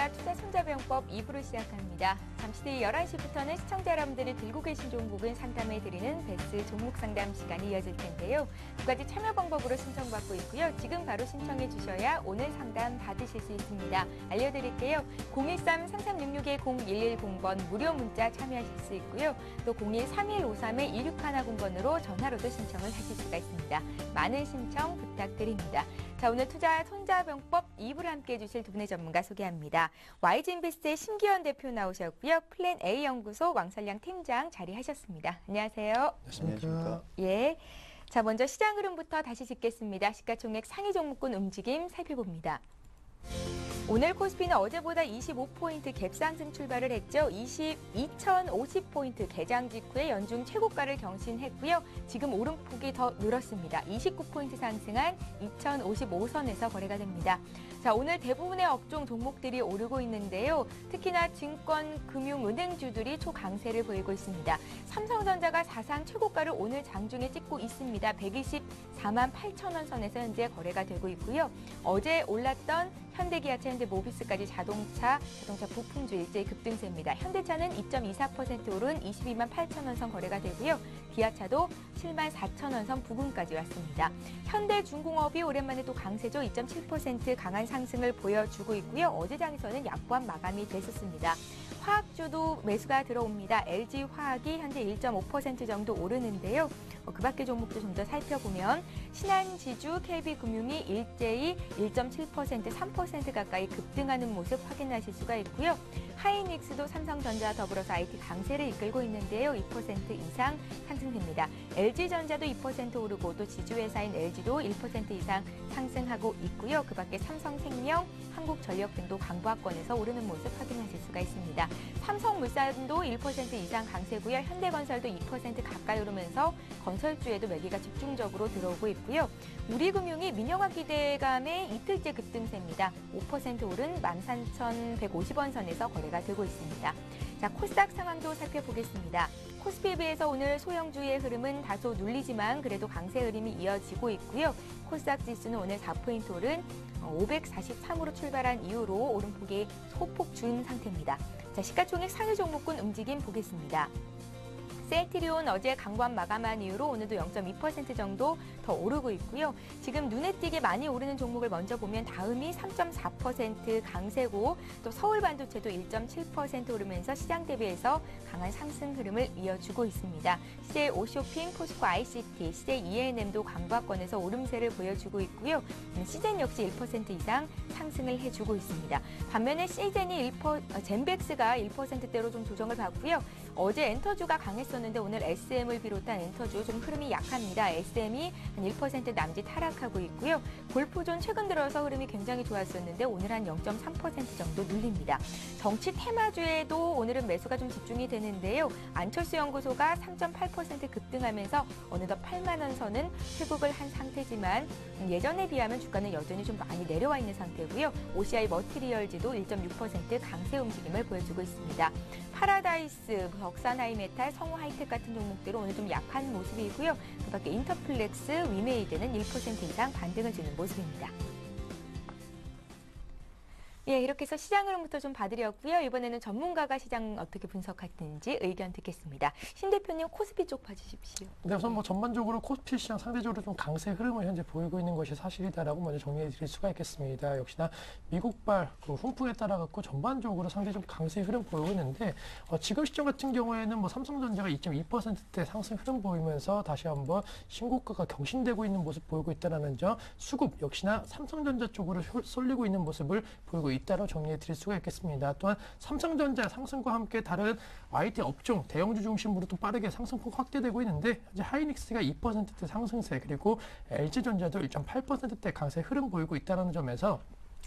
시사 투자 손자병법 2부를 시작합니다. 잠시 뒤 11시부터는 시청자 여러분들이 들고 계신 종목은 상담해드리는 베스트 종목 상담 시간이 이어질 텐데요. 두 가지 참여 방법으로 신청받고 있고요. 지금 바로 신청해 주셔야 오늘 상담 받으실 수 있습니다. 알려드릴게요. 013-3366-0110번 무료 문자 참여하실 수 있고요. 또 01-3153-2610번으로 전화로도 신청을 하실 수가 있습니다. 많은 신청 부탁드립니다. 자, 오늘 투자 손자병법 2부를 함께해 주실 두 분의 전문가 소개합니다. YG인베스트의 심기현 대표 나오셨고요. 플랜 A 연구소 왕설량 팀장 자리하셨습니다. 안녕하세요. 안녕하십니까. 예. 자, 먼저 시장 흐름부터 다시 짚겠습니다. 시가총액 상위 종목군 움직임 살펴봅니다. 오늘 코스피는 어제보다 25포인트 갭상승 출발을 했죠. 2050포인트 개장 직후에 연중 최고가를 경신했고요. 지금 오름폭이 더 늘었습니다. 29포인트 상승한 2055선에서 거래가 됩니다. 자, 오늘 대부분의 업종 종목들이 오르고 있는데요. 특히나 증권, 금융, 은행주들이 초강세를 보이고 있습니다. 삼성전자가 사상 최고가를 오늘 장중에 찍고 있습니다. 124만 8천원 선에서 현재 거래가 되고 있고요. 어제 올랐던 현대기아차, 현대모비스까지 자동차 부품주 일제히 급등세입니다. 현대차는 2.24% 오른 22만 8천원 선 거래가 되고요. 기아차도 7만 4천원 선 부근까지 왔습니다. 현대중공업이 오랜만에 또 강세죠. 2.7% 강한 상승을 보여주고 있고요. 어제 장에서는 약보합 마감이 됐었습니다. 화학주도 매수가 들어옵니다. LG화학이 현재 1.5% 정도 오르는데요. 그 밖의 종목도 좀 더 살펴보면 신한지주, KB금융이 일제히 1.7%, 3% 가까이 급등하는 모습 확인하실 수가 있고요. 하이닉스도 삼성전자 더불어서 IT 강세를 이끌고 있는데요. 2% 이상 상승됩니다. LG전자도 2% 오르고 또 지주회사인 LG도 1% 이상 상승하고 있고요. 그 밖에 삼성생명, 한국전력 등도 강보합권에서 오르는 모습 확인하실 수가 있습니다. 삼성물산도 1% 이상 강세고요. 현대건설도 2% 가까이 오르면서 건설주에도 매기가 집중적으로 들어오고 있고요. 우리금융이 민영화 기대감의 이틀째 급등세입니다. 5% 오른 13,150원 선에서 거래가 되고 있습니다. 자, 코스닥 상황도 살펴보겠습니다. 코스피에 비해서 오늘 소형주의 흐름은 다소 눌리지만 그래도 강세 흐름이 이어지고 있고요. 코스닥 지수는 오늘 4포인트 오른 543으로 출발한 이후로 오름폭이 소폭 준 상태입니다. 자, 시가총액 상위 종목군 움직임 보겠습니다. 셀트리온 어제 강보합 마감한 이후로 오늘도 0.2% 정도 더 오르고 있고요. 지금 눈에 띄게 많이 오르는 종목을 먼저 보면 다음이 3.4% 강세고 또 서울반도체도 1.7% 오르면서 시장 대비해서 강한 상승 흐름을 이어주고 있습니다. CJ 오쇼핑, 포스코 ICT, CJ ENM도 강보합권에서 오름세를 보여주고 있고요. 시젠 역시 1% 이상 상승을 해주고 있습니다. 반면에 젠백스가 1%대로 좀 조정을 받고요. 어제 엔터주가 강했었는데 오늘 SM을 비롯한 엔터주 좀 흐름이 약합니다. SM이 한 1% 남짓 하락하고 있고요. 골프존 최근 들어서 흐름이 굉장히 좋았었는데 오늘 한 0.3% 정도 눌립니다. 정치 테마주에도 오늘은 매수가 좀 집중이 되는데요. 안철수 연구소가 3.8% 급등하면서 어느덧 8만 원 선은 회복을 한 상태지만 예전에 비하면 주가는 여전히 좀 많이 내려와 있는 상태고요. OCI 머티리얼즈도 1.6% 강세 움직임을 보여주고 있습니다. 파라다이스, 덕산하이메탈, 성우하이텍 같은 종목들은 오늘 좀 약한 모습이고요. 그 밖에 인터플렉스, 위메이드는 1% 이상 반등을 주는 모습입니다. 예, 이렇게 해서 시장 흐름부터 좀 봐드렸고요. 이번에는 전문가가 시장 어떻게 분석했는지 의견 듣겠습니다. 신 대표님 코스피 쪽 봐주십시오. 네, 우선 전반적으로 코스피 시장 상대적으로 좀 강세 흐름을 현재 보이고 있는 것이 사실이다라고 먼저 정리해 드릴 수가 있겠습니다. 역시나 미국발 훈풍에 따라 갖고 전반적으로 상대적 강세 흐름 보이고 있는데 지금 시점 같은 경우에는 삼성전자가 2.2%대 상승 흐름 보이면서 다시 한번 신고가가 경신되고 있는 모습 보이고 있다라는 점, 수급 역시나 삼성전자 쪽으로 쏠리고 있는 모습을 보이고 있다로 정리해 드릴 수가 있겠습니다. 또한 삼성전자 상승과 함께 다른 IT 업종, 대형주 중심으로 또 빠르게 상승폭 확대되고 있는데 현재 하이닉스가 2%대 상승세 그리고 LG전자도 1.8%대 강세 흐름 보이고 있다는 점에서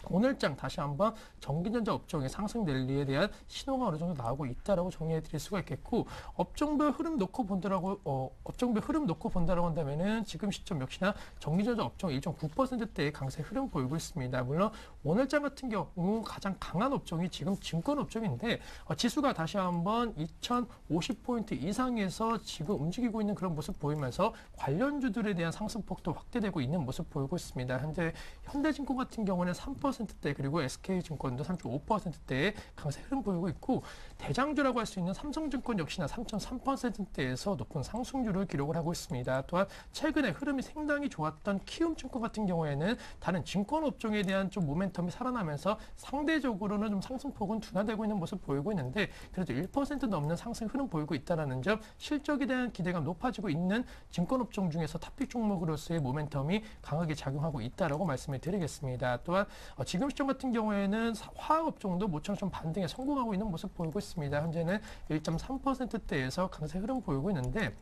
오늘장 다시 한번 전기전자 업종의 상승 랠리에 대한 신호가 어느 정도 나오고 있다라고 정리해 드릴 수가 있겠고, 업종별 흐름 놓고 본다라고 한다면은 지금 시점 역시나 전기전자 업종 1.9%대의 강세 흐름 보이고 있습니다. 물론 오늘장 같은 경우 가장 강한 업종이 지금 증권 업종인데 지수가 다시 한번 2050포인트 이상에서 지금 움직이고 있는 그런 모습 보이면서 관련주들에 대한 상승폭도 확대되고 있는 모습 보이고 있습니다. 현재 현대증권 같은 경우는 3% 3%대 그리고 SK증권도 3.5%대의 강세 흐름 보이고 있고 대장주라고 할 수 있는 삼성증권 역시나 3.3%대에서 높은 상승률을 기록을 하고 있습니다. 또한 최근에 흐름이 상당히 좋았던 키움증권 같은 경우에는 다른 증권업종에 대한 좀 모멘텀이 살아나면서 상대적으로는 좀 상승폭은 둔화되고 있는 모습 보이고 있는데 그래도 1% 넘는 상승 흐름 보이고 있다는 점 실적에 대한 기대감 높아지고 있는 증권업종 중에서 탑픽 종목으로서의 모멘텀이 강하게 작용하고 있다라고 말씀을 드리겠습니다. 또한 지금 시점 같은 경우에는 화학업종도 모처럼 좀 반등에 성공하고 있는 모습 보이고 있습니다. 현재는 1.3%대에서 강세 흐름 보이고 있는데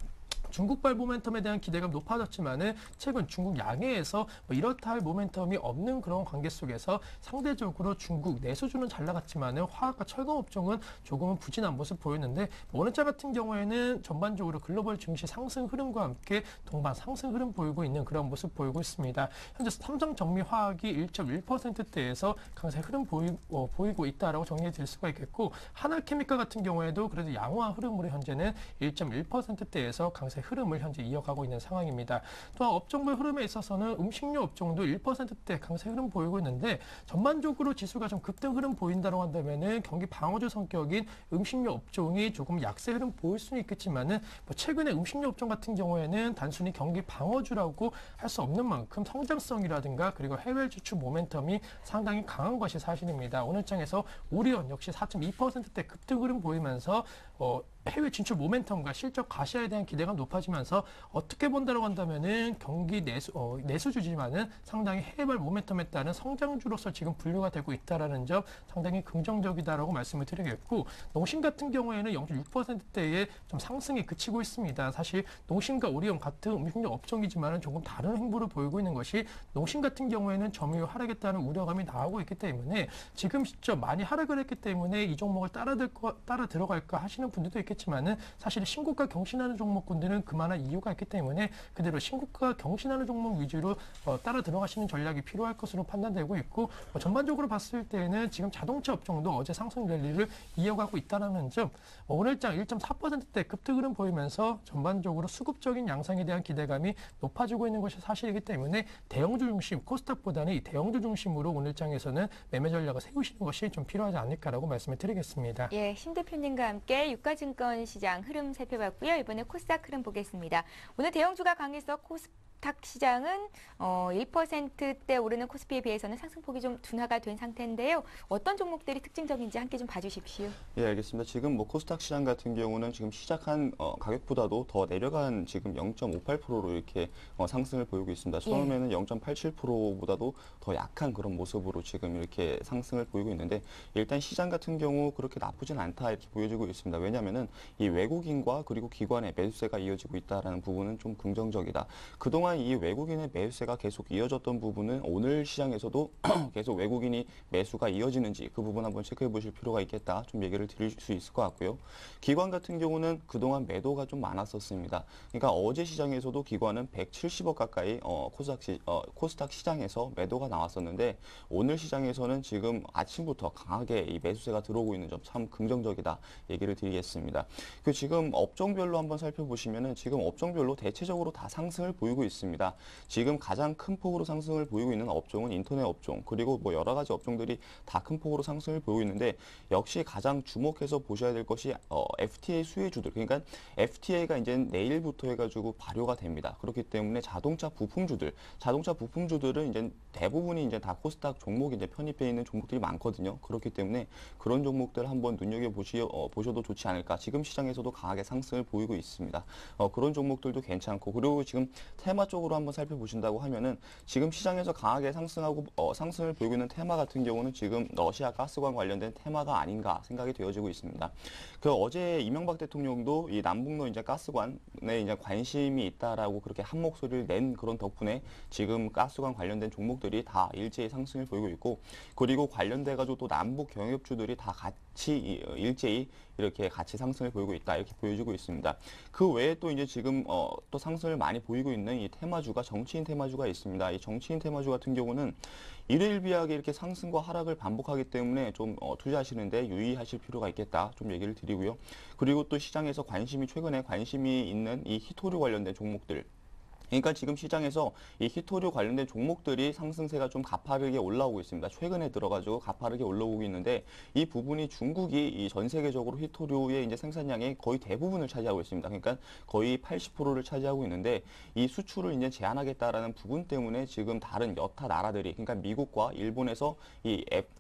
중국발 모멘텀에 대한 기대감 높아졌지만은 최근 중국 양해에서 이렇다 할 모멘텀이 없는 그런 관계 속에서 상대적으로 중국 내수주는 잘 나갔지만은 화학과 철강 업종은 조금은 부진한 모습 보였는데 오늘자 같은 경우에는 전반적으로 글로벌 증시 상승 흐름과 함께 동반 상승 흐름 보이고 있는 그런 모습 보이고 있습니다. 현재 삼성정미화학이 1.1%대에서 강세 흐름 보이고 있다라고 정리해 드릴 수가 있겠고 하나케미칼 같은 경우에도 그래도 양호한 흐름으로 현재는 1.1%대에서 강세 흐름을 현재 이어가고 있는 상황입니다. 또한 업종별 흐름에 있어서는 음식료 업종도 1%대 강세 흐름 보이고 있는데 전반적으로 지수가 좀 급등 흐름 보인다고 한다면은 경기 방어주 성격인 음식료 업종이 조금 약세 흐름 보일 수는 있겠지만은 최근에 음식료 업종 같은 경우에는 단순히 경기 방어주라고 할 수 없는 만큼 성장성이라든가 그리고 해외 주출 모멘텀이 상당히 강한 것이 사실입니다. 오늘 장에서 오리온 역시 4.2%대 급등 흐름 보이면서 해외 진출 모멘텀과 실적 가시화에 대한 기대감 높아지면서 어떻게 본다고 한다면은 경기 내수주지만은 상당히 해외발 모멘텀에 따른 성장주로서 지금 분류가 되고 있다라는 점 상당히 긍정적이다라고 말씀을 드리겠고 농심 같은 경우에는 0.6%대의 좀 상승에 그치고 있습니다. 사실 농심과 오리온 같은 음식료 업종이지만은 조금 다른 행보를 보이고 있는 것이 농심 같은 경우에는 점유율 하락했다는 우려감이 나오고 있기 때문에 지금 시점 많이 하락을 했기 때문에 이 종목을 따라 들어갈까 하시는 분들도 있겠지만은 사실 신고가 경신하는 종목군들은 그만한 이유가 있기 때문에 그대로 신고가 경신하는 종목 위주로 따라 들어가시는 전략이 필요할 것으로 판단되고 있고 전반적으로 봤을 때는 지금 자동차 업종도 어제 상승 랠리를 이어가고 있다는 점 오늘장 1.4%대 급등 흐름 보이면서 전반적으로 수급적인 양상에 대한 기대감이 높아지고 있는 것이 사실이기 때문에 대형주 중심 코스닥보다는 이 대형주 중심으로 오늘장에서는 매매 전략을 세우시는 것이 좀 필요하지 않을까라고 말씀을 드리겠습니다. 예, 심 대표님과 함께 유가증권 시장 흐름 살펴봤고요. 이번에 코스닥 흐름 보겠습니다. 오늘 대형주가 강해서 코스닥 시장은 1%대 오르는 코스피에 비해서는 상승폭이 좀 둔화가 된 상태인데요. 어떤 종목들이 특징적인지 함께 좀 봐주십시오. 예, 알겠습니다. 지금 코스닥 시장 같은 경우는 지금 시작한 가격보다도 더 내려간 지금 0.58%로 이렇게 상승을 보이고 있습니다. 처음에는 0.87%보다도 더 약한 그런 모습으로 지금 이렇게 상승을 보이고 있는데 일단 시장 같은 경우 그렇게 나쁘진 않다 이렇게 보여지고 있습니다. 왜냐하면은 이 외국인과 그리고 기관의 매수세가 이어지고 있다라는 부분은 좀 긍정적이다. 그동안 이 외국인의 매수세가 계속 이어졌던 부분은 오늘 시장에서도 계속 외국인이 매수가 이어지는지 그 부분 한번 체크해 보실 필요가 있겠다. 좀 얘기를 드릴 수 있을 것 같고요. 기관 같은 경우는 그동안 매도가 좀 많았었습니다. 그러니까 어제 시장에서도 기관은 170억 가까이 코스닥 시장에서 매도가 나왔었는데 오늘 시장에서는 지금 아침부터 강하게 이 매수세가 들어오고 있는 점 참 긍정적이다 얘기를 드리겠습니다. 그 지금 업종별로 한번 살펴보시면은 지금 업종별로 대체적으로 다 상승을 보이고 있습니다. 지금 가장 큰 폭으로 상승을 보이고 있는 업종은 인터넷 업종 그리고 여러 가지 업종들이 다 큰 폭으로 상승을 보이고 있는데 역시 가장 주목해서 보셔야 될 것이 FTA 수혜주들 그러니까 FTA가 이제 내일부터 해가지고 발효가 됩니다. 그렇기 때문에 자동차 부품주들은 이제 대부분이 이제 다 코스닥 종목이 이제 편입해 있는 종목들이 많거든요. 그렇기 때문에 그런 종목들 한번 눈여겨 보셔도 좋지 않을까. 지금 시장에서도 강하게 상승을 보이고 있습니다. 그런 종목들도 괜찮고 그리고 지금 테마 쪽으로 한번 살펴보신다고 하면은 지금 시장에서 강하게 상승을 보이고 있는 테마 같은 경우는 지금 러시아 가스관 관련된 테마가 아닌가 생각이 되어지고 있습니다. 그 어제 이명박 대통령도 이 남북로 이제 가스관에 이제 관심이 있다라고 그렇게 한 목소리를 낸 그런 덕분에 지금 가스관 관련된 종목들이 다 일제히 상승을 보이고 있고 그리고 관련돼가지고 또 남북 경협주들이 다 같이 일제히 이렇게 같이 상승을 보이고 있다 이렇게 보여지고 있습니다. 그 외에 또 이제 지금 또 상승을 많이 보이고 있는 이 테마주가 정치인 테마주가 있습니다. 이 정치인 테마주 같은 경우는 일일비하게 이렇게 상승과 하락을 반복하기 때문에 좀 투자하시는데 유의하실 필요가 있겠다 좀 얘기를 드리고요. 그리고 또 시장에서 최근에 관심이 있는 이 히토류 관련된 종목들 그러니까 지금 시장에서 이 히토류 관련된 종목들이 상승세가 좀 가파르게 올라오고 있습니다. 최근에 들어가지고 가파르게 올라오고 있는데 이 부분이 중국이 이 전 세계적으로 히토류의 이제 생산량의 거의 대부분을 차지하고 있습니다. 그러니까 거의 80%를 차지하고 있는데 이 수출을 이제 제한하겠다라는 부분 때문에 지금 다른 여타 나라들이 그러니까 미국과 일본에서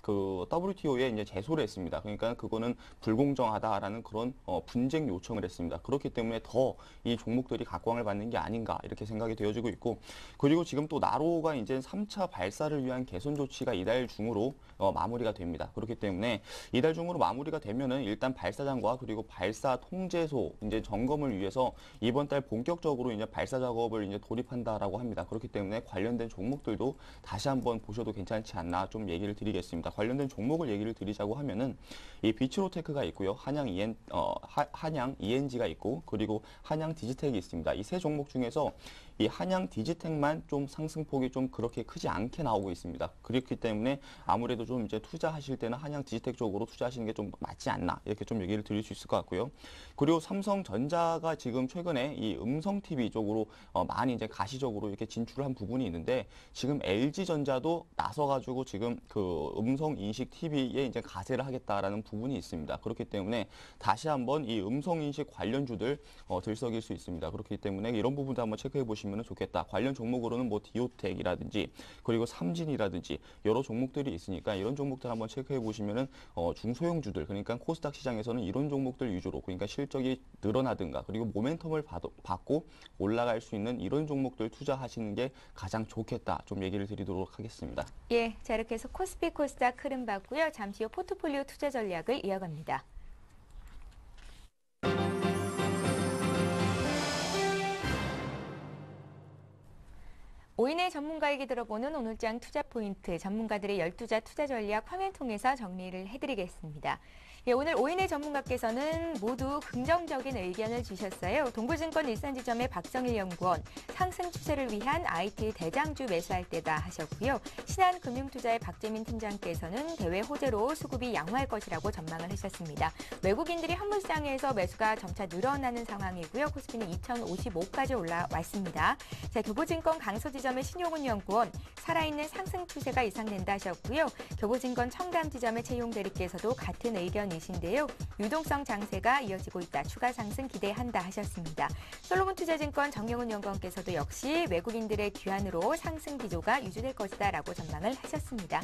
그 WTO에 이제 제소를 했습니다. 그러니까 그거는 불공정하다라는 그런 분쟁 요청을 했습니다. 그렇기 때문에 더 이 종목들이 각광을 받는 게 아닌가 이렇게 생각이 되어지고 있고 그리고 지금 또 나로가 이제 3차 발사를 위한 개선 조치가 이달 중으로 마무리가 됩니다. 그렇기 때문에 이달 중으로 마무리가 되면은 일단 발사장과 그리고 발사 통제소 이제 점검을 위해서 이번 달 본격적으로 이제 발사 작업을 이제 돌입한다라고 합니다. 그렇기 때문에 관련된 종목들도 다시 한번 보셔도 괜찮지 않나 좀 얘기를 드리겠습니다. 관련된 종목을 얘기를 드리자고 하면은 이 비츠로테크가 있고요. 한양 ENG가 있고 그리고 한양 디지텍이 있습니다. 이 세 종목 중에서 이 한양 디지텍만 좀 상승폭이 좀 그렇게 크지 않게 나오고 있습니다. 그렇기 때문에 아무래도 좀 이제 투자하실 때는 한양 디지텍 쪽으로 투자하시는 게 좀 맞지 않나 이렇게 좀 얘기를 드릴 수 있을 것 같고요. 그리고 삼성전자가 지금 최근에 이 음성 TV 쪽으로 많이 이제 가시적으로 이렇게 진출한 부분이 있는데 지금 LG전자도 나서가지고 지금 그 음성 인식 TV에 이제 가세를 하겠다라는 부분이 있습니다. 그렇기 때문에 다시 한번 이 음성 인식 관련주들 들썩일 수 있습니다. 그렇기 때문에 이런 부분도 한번 체크해 보시면 좋겠다. 관련 종목으로는 뭐 디오텍이라든지 그리고 삼진이라든지 여러 종목들이 있으니까 이런 종목들 한번 체크해 보시면은 중소형주들 그러니까 코스닥 시장에서는 이런 종목들 위주로 그러니까 실적이 늘어나든가 그리고 모멘텀을 받고 올라갈 수 있는 이런 종목들 투자하시는 게 가장 좋겠다. 좀 얘기를 드리도록 하겠습니다. 예, 자 이렇게 해서 코스피 코스닥 흐름 봤고요. 잠시 후 포트폴리오 투자 전략을 이어갑니다. 오인의 전문가에게 들어보는 오늘장 투자 포인트, 전문가들의 12자 투자 전략 화면 통해서 정리를 해드리겠습니다. 예, 오늘 오인의 전문가께서는 모두 긍정적인 의견을 주셨어요. 동부증권 일산지점의 박정일 연구원, 상승 추세를 위한 IT 대장주 매수할 때다 하셨고요. 신한금융투자의 박재민 팀장께서는 대외 호재로 수급이 양호할 것이라고 전망을 하셨습니다. 외국인들이 한물시장에서 매수가 점차 늘어나는 상황이고요. 코스피는 2055까지 올라왔습니다. 자, 교보증권 강서지점의 신용훈 연구원, 살아있는 상승 추세가 예상된다 하셨고요. 교보증권 청담지점의 최용 대리께서도 같은 의견이신데요. 유동성 장세가 이어지고 있다. 추가 상승 기대한다 하셨습니다. 솔로몬투자증권 정영훈 연구원께서도 역시 외국인들의 귀환으로 상승 기조가 유지될 것이다 라고 전망을 하셨습니다.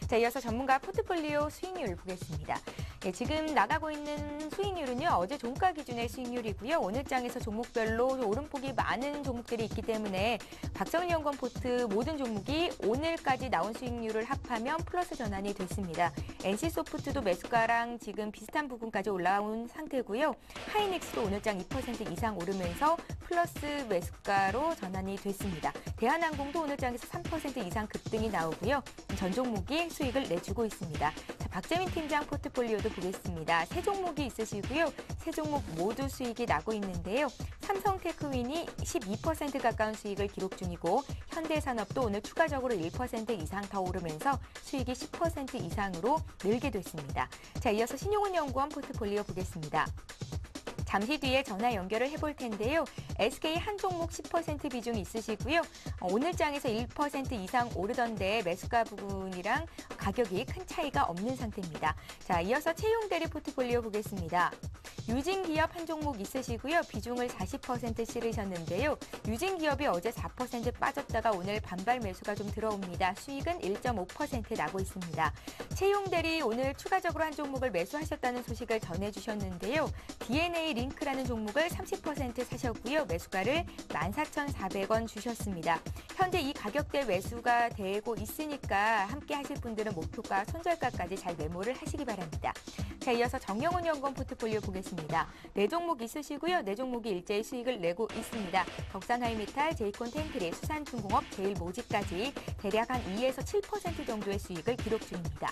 자, 이어서 전문가 포트폴리오 수익률 보겠습니다. 예, 지금 나가고 있는 수익률은요. 어제 종가 기준의 수익률이고요. 오늘 장에서 종목별로 오름폭이 많은 종목들이 있기 때문에 박정일 연구원 포트 모든 종목이 오늘까지 나온 수익률을 합하면 플러스 전환이 됐습니다. NC소프트도 매수가랑 지금 비슷한 부분까지 올라온 상태고요. 하이닉스도 오늘장 2% 이상 오르면서 플러스 매수가로 전환이 됐습니다. 대한항공도 오늘장에서 3% 이상 급등이 나오고요. 전 종목이 수익을 내주고 있습니다. 자, 박재민 팀장 포트폴리오도 보겠습니다. 세 종목이 있으시고요. 세 종목 모두 수익이 나고 있는데요. 삼성테크윈이 12% 가까운 수익을 기록 중이고 현대산업도 오늘 추가적으로 1% 이상 더 오르면서 수익이 10% 이상으로 늘게 됐습니다. 자, 이어서 신용훈 연구원 포트폴리오 보겠습니다. 잠시 뒤에 전화 연결을 해볼 텐데요. SK 한 종목 10% 비중 있으시고요. 오늘 장에서 1% 이상 오르던데 매수가 부분이랑 가격이 큰 차이가 없는 상태입니다. 자, 이어서 채용대리 포트폴리오 보겠습니다. 유진기업 한 종목 있으시고요. 비중을 40% 실으셨는데요. 유진기업이 어제 4% 빠졌다가 오늘 반발 매수가 좀 들어옵니다. 수익은 1.5% 나고 있습니다. 채용대리 오늘 추가적으로 한 종목을 매수하셨다는 소식을 전해주셨는데요. DNA 링크라는 종목을 30% 사셨고요. 매수가를 14,400원 주셨습니다. 현재 이 가격대 매수가 되고 있으니까 함께 하실 분들은 목표가 손절가까지 잘 메모를 하시기 바랍니다. 자, 이어서 정영훈 연구원 포트폴리오 보겠습니다. 네 종목 있으시고요. 네 종목이 일제히 수익을 내고 있습니다. 덕산하이메탈, 제이콘 텐트리, 수산중공업, 제일모직까지 대략 한 2에서 7% 정도의 수익을 기록 중입니다.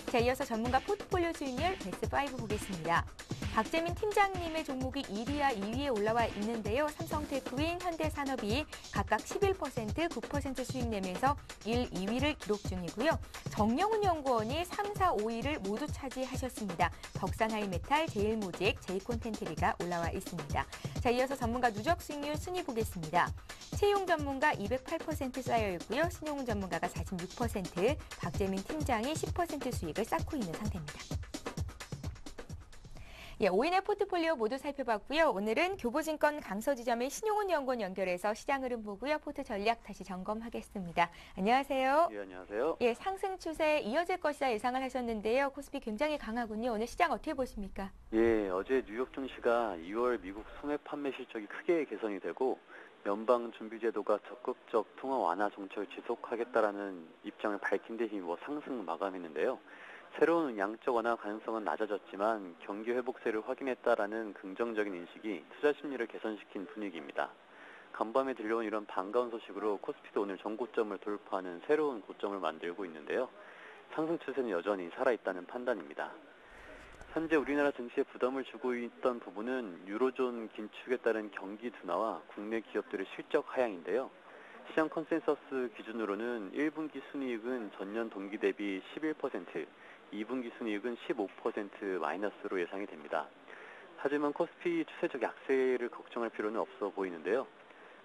자, 이어서 전문가 포트폴리오 수익률 베스트 5 보겠습니다. 박재민 팀장님의 종목이 1위와 2위에 올라와 있는데요. 삼성테크윈, 현대산업이 각각 11%, 9% 수익 내면서 1, 2위를 기록 중이고요. 정영훈 연구원이 3, 4, 5위를 모두 차지하셨습니다. 덕산하이메탈, 제일모직, 제이콘텐트리가 올라와 있습니다. 자, 이어서 전문가 누적 수익률 순위 보겠습니다. 채용 전문가 208% 쌓여 있고요. 신용훈 전문가가 46%, 박재민 팀장이 10% 수익을 쌓고 있는 상태입니다. 예, 5인의 포트폴리오 모두 살펴봤고요. 오늘은 교보증권 강서지점의 신용훈 연구원 연결해서 시장 흐름 보고요. 포트 전략 다시 점검하겠습니다. 안녕하세요. 예, 안녕하세요. 예, 상승 추세 이어질 것이다 예상을 하셨는데요. 코스피 굉장히 강하군요. 오늘 시장 어떻게 보십니까? 예, 어제 뉴욕 증시가 2월 미국 소매 판매 실적이 크게 개선이 되고 연방준비제도가 적극적 통화 완화 정책을 지속하겠다라는 입장을 밝힌 데 힘입어 상승 마감했는데요. 새로운 양적 완화 가능성은 낮아졌지만 경기 회복세를 확인했다라는 긍정적인 인식이 투자 심리를 개선시킨 분위기입니다. 간밤에 들려온 이런 반가운 소식으로 코스피도 오늘 전고점을 돌파하는 새로운 고점을 만들고 있는데요. 상승 추세는 여전히 살아있다는 판단입니다. 현재 우리나라 증시에 부담을 주고 있던 부분은 유로존 긴축에 따른 경기 둔화와 국내 기업들의 실적 하향인데요. 시장 컨센서스 기준으로는 1분기 순이익은 전년 동기 대비 11%, 2분기 순이익은 15% 마이너스로 예상이 됩니다. 하지만 코스피 추세적 약세를 걱정할 필요는 없어 보이는데요.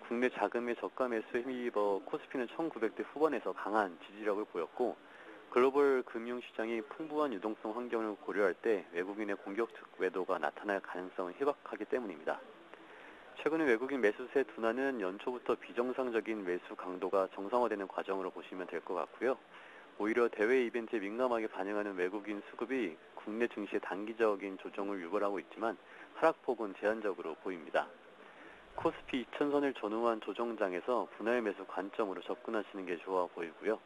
국내 자금의 저가 매수에 힘입어 코스피는 1900대 후반에서 강한 지지력을 보였고 글로벌 금융시장이 풍부한 유동성 환경을 고려할 때 외국인의 공격적 매도가 나타날 가능성은 희박하기 때문입니다. 최근의 외국인 매수세 둔화는 연초부터 비정상적인 매수 강도가 정상화되는 과정으로 보시면 될 것 같고요. 오히려 대외 이벤트에 민감하게 반응하는 외국인 수급이 국내 증시의 단기적인 조정을 유발하고 있지만 하락폭은 제한적으로 보입니다. 코스피 2000선을 전후한 조정장에서 분할 매수 관점으로 접근하시는 게 좋아 보이고요.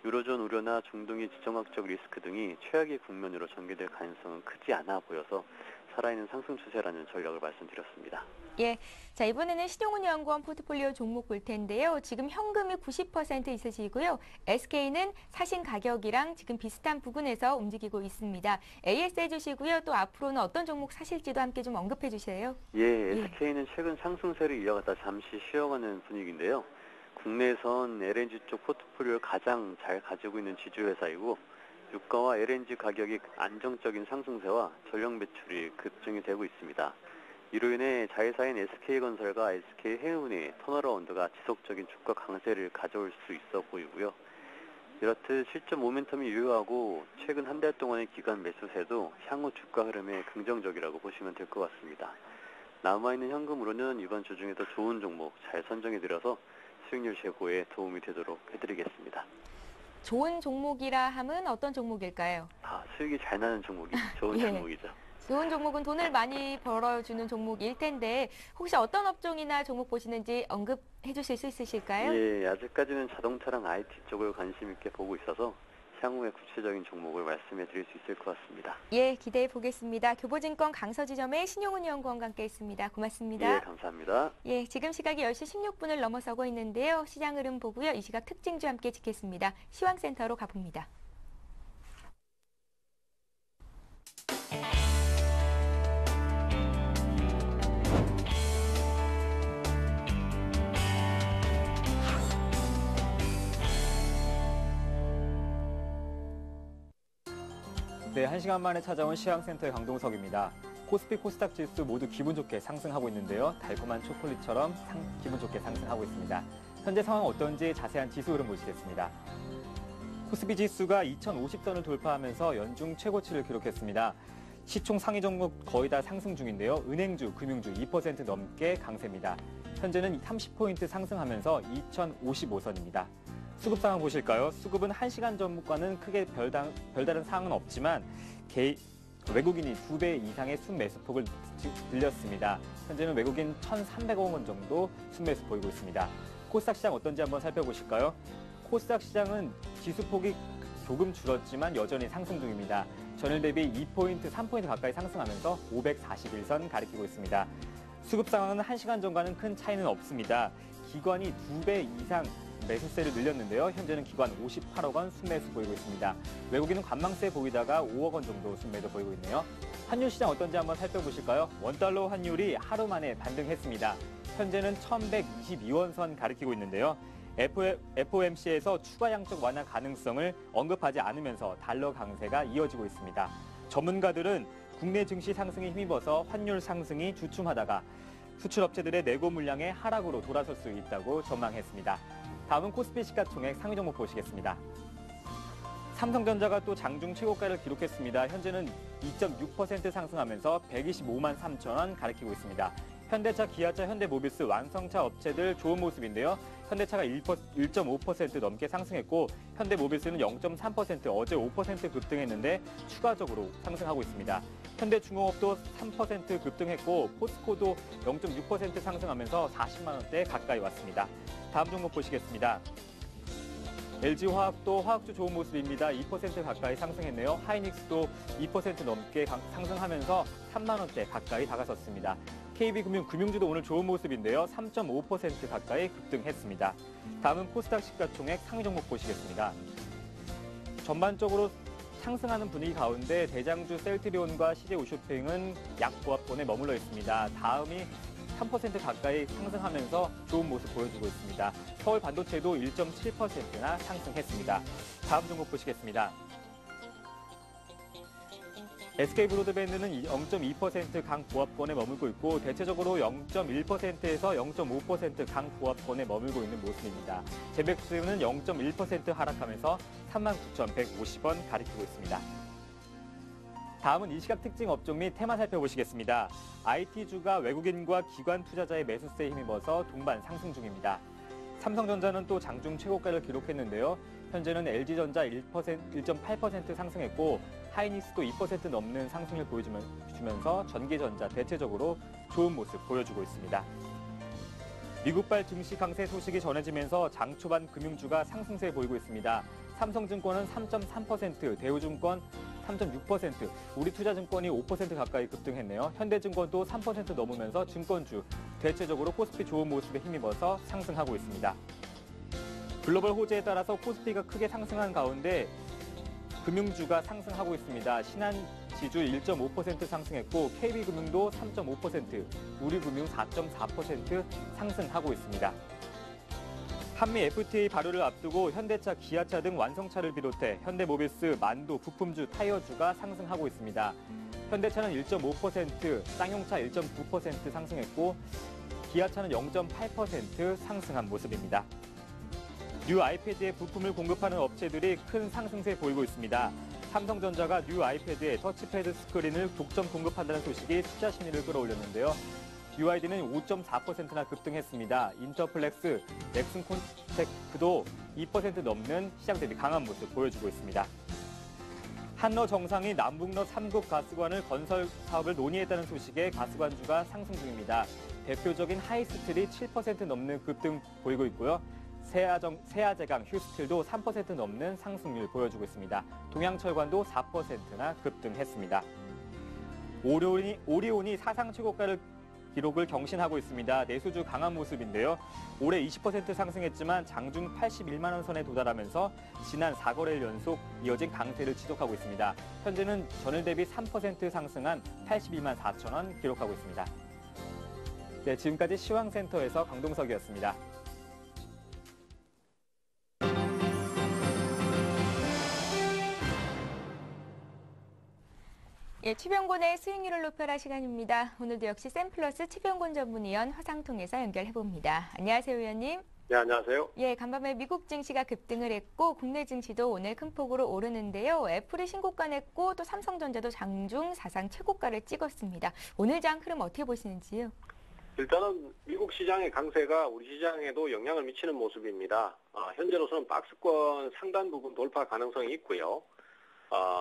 유로존 우려나 중동의 지정학적 리스크 등이 최악의 국면으로 전개될 가능성은 크지 않아 보여서 살아있는 상승 추세라는 전략을 말씀드렸습니다. 예, 자 이번에는 신용훈 연구원 포트폴리오 종목 볼 텐데요. 지금 현금이 90% 있으시고요. SK는 사신 가격이랑 지금 비슷한 부근에서 움직이고 있습니다. AS 해주시고요. 또 앞으로는 어떤 종목 사실지도 함께 좀 언급해 주세요. 예, SK는 최근 상승세를 이어갔다 잠시 쉬어가는 분위기인데요. 국내선 LNG 쪽 포트폴리오를 가장 잘 가지고 있는 지주회사이고 유가와 LNG 가격이 안정적인 상승세와 전력 매출이 급증이 되고 있습니다. 이로 인해 자회사인 SK건설과 SK해운의 턴어라운드가 지속적인 주가 강세를 가져올 수 있어 보이고요. 이렇듯 실적 모멘텀이 유효하고 최근 한 달 동안의 기간 매수세도 향후 주가 흐름에 긍정적이라고 보시면 될 것 같습니다. 남아있는 현금으로는 이번 주 중에 더 좋은 종목 잘 선정해드려서 수익률 제고에 도움이 되도록 해드리겠습니다. 좋은 종목이라 함은 어떤 종목일까요? 수익이 잘 나는 종목이 좋은 종목이죠. 좋은 종목은 돈을 많이 벌어주는 종목일 텐데 혹시 어떤 업종이나 종목 보시는지 언급해 주실 수 있으실까요? 예, 아직까지는 자동차랑 IT 쪽을 관심 있게 보고 있어서 향후에 구체적인 종목을 말씀해 드릴 수 있을 것 같습니다. 예, 기대해 보겠습니다. 교보증권 강서지점의 신용훈 연구원과 함께했습니다. 고맙습니다. 예, 감사합니다. 예, 지금 시각이 10시 16분을 넘어서고 있는데요. 시장 흐름 보고요. 이 시각 특징주 함께 짚겠습니다. 시황센터로 가봅니다. 네, 1시간 만에 찾아온 시황센터의 강동석입니다. 코스피, 코스닥 지수 모두 기분 좋게 상승하고 있는데요. 달콤한 초콜릿처럼 기분 좋게 상승하고 있습니다. 현재 상황 어떤지 자세한 지수 흐름 보시겠습니다. 코스피 지수가 2050선을 돌파하면서 연중 최고치를 기록했습니다. 시총 상위 종목 거의 다 상승 중인데요. 은행주, 금융주 2% 넘게 강세입니다. 현재는 30포인트 상승하면서 2055선입니다. 수급 상황 보실까요? 수급은 1시간 전과는 크게 별다른 사항은 없지만 외국인이 2배 이상의 순매수폭을 들렸습니다. 현재는 외국인 1,300억 원 정도 순매수 보이고 있습니다. 코스닥 시장 어떤지 한번 살펴보실까요? 코스닥 시장은 지수폭이 조금 줄었지만 여전히 상승 중입니다. 전일 대비 2포인트, 3포인트 가까이 상승하면서 541선 가리키고 있습니다. 수급 상황은 1시간 전과는 큰 차이는 없습니다. 기관이 2배 이상 매수세를 늘렸는데요. 현재는 기관 58억 원 순매수 보이고 있습니다. 외국인은 관망세 보이다가 5억 원 정도 순매도 보이고 있네요. 환율 시장 어떤지 한번 살펴보실까요? 원달러 환율이 하루 만에 반등했습니다. 현재는 1122원 선 가리키고 있는데요. FOMC에서 추가 양적 완화 가능성을 언급하지 않으면서 달러 강세가 이어지고 있습니다. 전문가들은 국내 증시 상승에 힘입어서 환율 상승이 주춤하다가 수출업체들의 내고 물량의 하락으로 돌아설 수 있다고 전망했습니다. 다음은 코스피 시가총액 상위 종목 보시겠습니다. 삼성전자가 또 장중 최고가를 기록했습니다. 현재는 2.6% 상승하면서 125만 3천 원 가리키고 있습니다. 현대차, 기아차, 현대모비스, 완성차 업체들 좋은 모습인데요. 현대차가 1.5% 넘게 상승했고 현대모비스는 0.3% 어제 5% 급등했는데 추가적으로 상승하고 있습니다. 현대중공업도 3% 급등했고 포스코도 0.6% 상승하면서 40만 원대 가까이 왔습니다. 다음 종목 보시겠습니다. LG화학도 화학주 좋은 모습입니다. 2% 가까이 상승했네요. 하이닉스도 2% 넘게 상승하면서 3만 원대 가까이 다가섰습니다. KB금융, 금융주도 오늘 좋은 모습인데요. 3.5% 가까이 급등했습니다. 다음은 코스닥 시가총액 상위 종목 보시겠습니다. 전반적으로 상승하는 분위기 가운데 대장주 셀트리온과 CJ오쇼핑은 약보합권에 머물러 있습니다. 다음이 3% 가까이 상승하면서 좋은 모습 보여주고 있습니다. 서울 반도체도 1.7%나 상승했습니다. 다음 종목 보시겠습니다. SK브로드밴드는 0.2% 강보합권에 머물고 있고 대체적으로 0.1%에서 0.5% 강보합권에 머물고 있는 모습입니다. 제백스는 0.1% 하락하면서 39,150원 가리키고 있습니다. 다음은 이 시각 특징 업종 및 테마 살펴보시겠습니다. IT주가 외국인과 기관 투자자의 매수세에 힘입어서 동반 상승 중입니다. 삼성전자는 또 장중 최고가를 기록했는데요. 현재는 LG전자 1.8% 상승했고 하이닉스도 2% 넘는 상승을 보여주면서 전기전자 대체적으로 좋은 모습 보여주고 있습니다. 미국발 증시 강세 소식이 전해지면서 장 초반 금융주가 상승세 보이고 있습니다. 삼성증권은 3.3%, 대우증권 3.6%, 우리투자증권이 5% 가까이 급등했네요. 현대증권도 3% 넘으면서 증권주 대체적으로 코스피 좋은 모습에 힘입어서 상승하고 있습니다. 글로벌 호재에 따라서 코스피가 크게 상승한 가운데 금융주가 상승하고 있습니다. 신한지주 1.5% 상승했고 KB금융도 3.5%, 우리금융 4.4% 상승하고 있습니다. 한미 FTA 발효를 앞두고 현대차, 기아차 등 완성차를 비롯해 현대모비스, 만도, 부품주, 타이어주가 상승하고 있습니다. 현대차는 1.5%, 쌍용차 1.9% 상승했고 기아차는 0.8% 상승한 모습입니다. 뉴 아이패드에 부품을 공급하는 업체들이 큰 상승세 보이고 있습니다. 삼성전자가 뉴 아이패드에 터치패드 스크린을 독점 공급한다는 소식이 투자 심리를 끌어올렸는데요. UID는 5.4%나 급등했습니다. 인터플렉스, 넥슨콘텍도 2% 넘는 시장 대비 강한 모습 보여주고 있습니다. 한러 정상이 남북러 3국 가스관을 건설 사업을 논의했다는 소식에 가스관주가 상승 중입니다. 대표적인 하이스틸이 7% 넘는 급등 보이고 있고요. 세아제강, 휴스틸도 3% 넘는 상승률 보여주고 있습니다. 동양철관도 4%나 급등했습니다. 오리온이 사상 최고가를 기록을 경신하고 있습니다. 내수주 강한 모습인데요. 올해 20% 상승했지만 장중 81만 원 선에 도달하면서 지난 4거래일 연속 이어진 강세를 지속하고 있습니다. 현재는 전일 대비 3% 상승한 82만 4천 원 기록하고 있습니다. 네, 지금까지 시황센터에서 강동석이었습니다. 예, 취병곤의 수익률을 높여라 시간입니다. 오늘도 역시 샘플러스 취병곤 전문위원 화상통해서 연결해봅니다. 안녕하세요, 위원님. 네, 안녕하세요. 예, 간밤에 미국 증시가 급등을 했고 국내 증시도 오늘 큰 폭으로 오르는데요. 애플이 신고가 냈고 또 삼성전자도 장중 사상 최고가를 찍었습니다. 오늘 장 흐름 어떻게 보시는지요? 일단은 미국 시장의 강세가 우리 시장에도 영향을 미치는 모습입니다. 현재로서는 박스권 상단 부분 돌파 가능성이 있고요.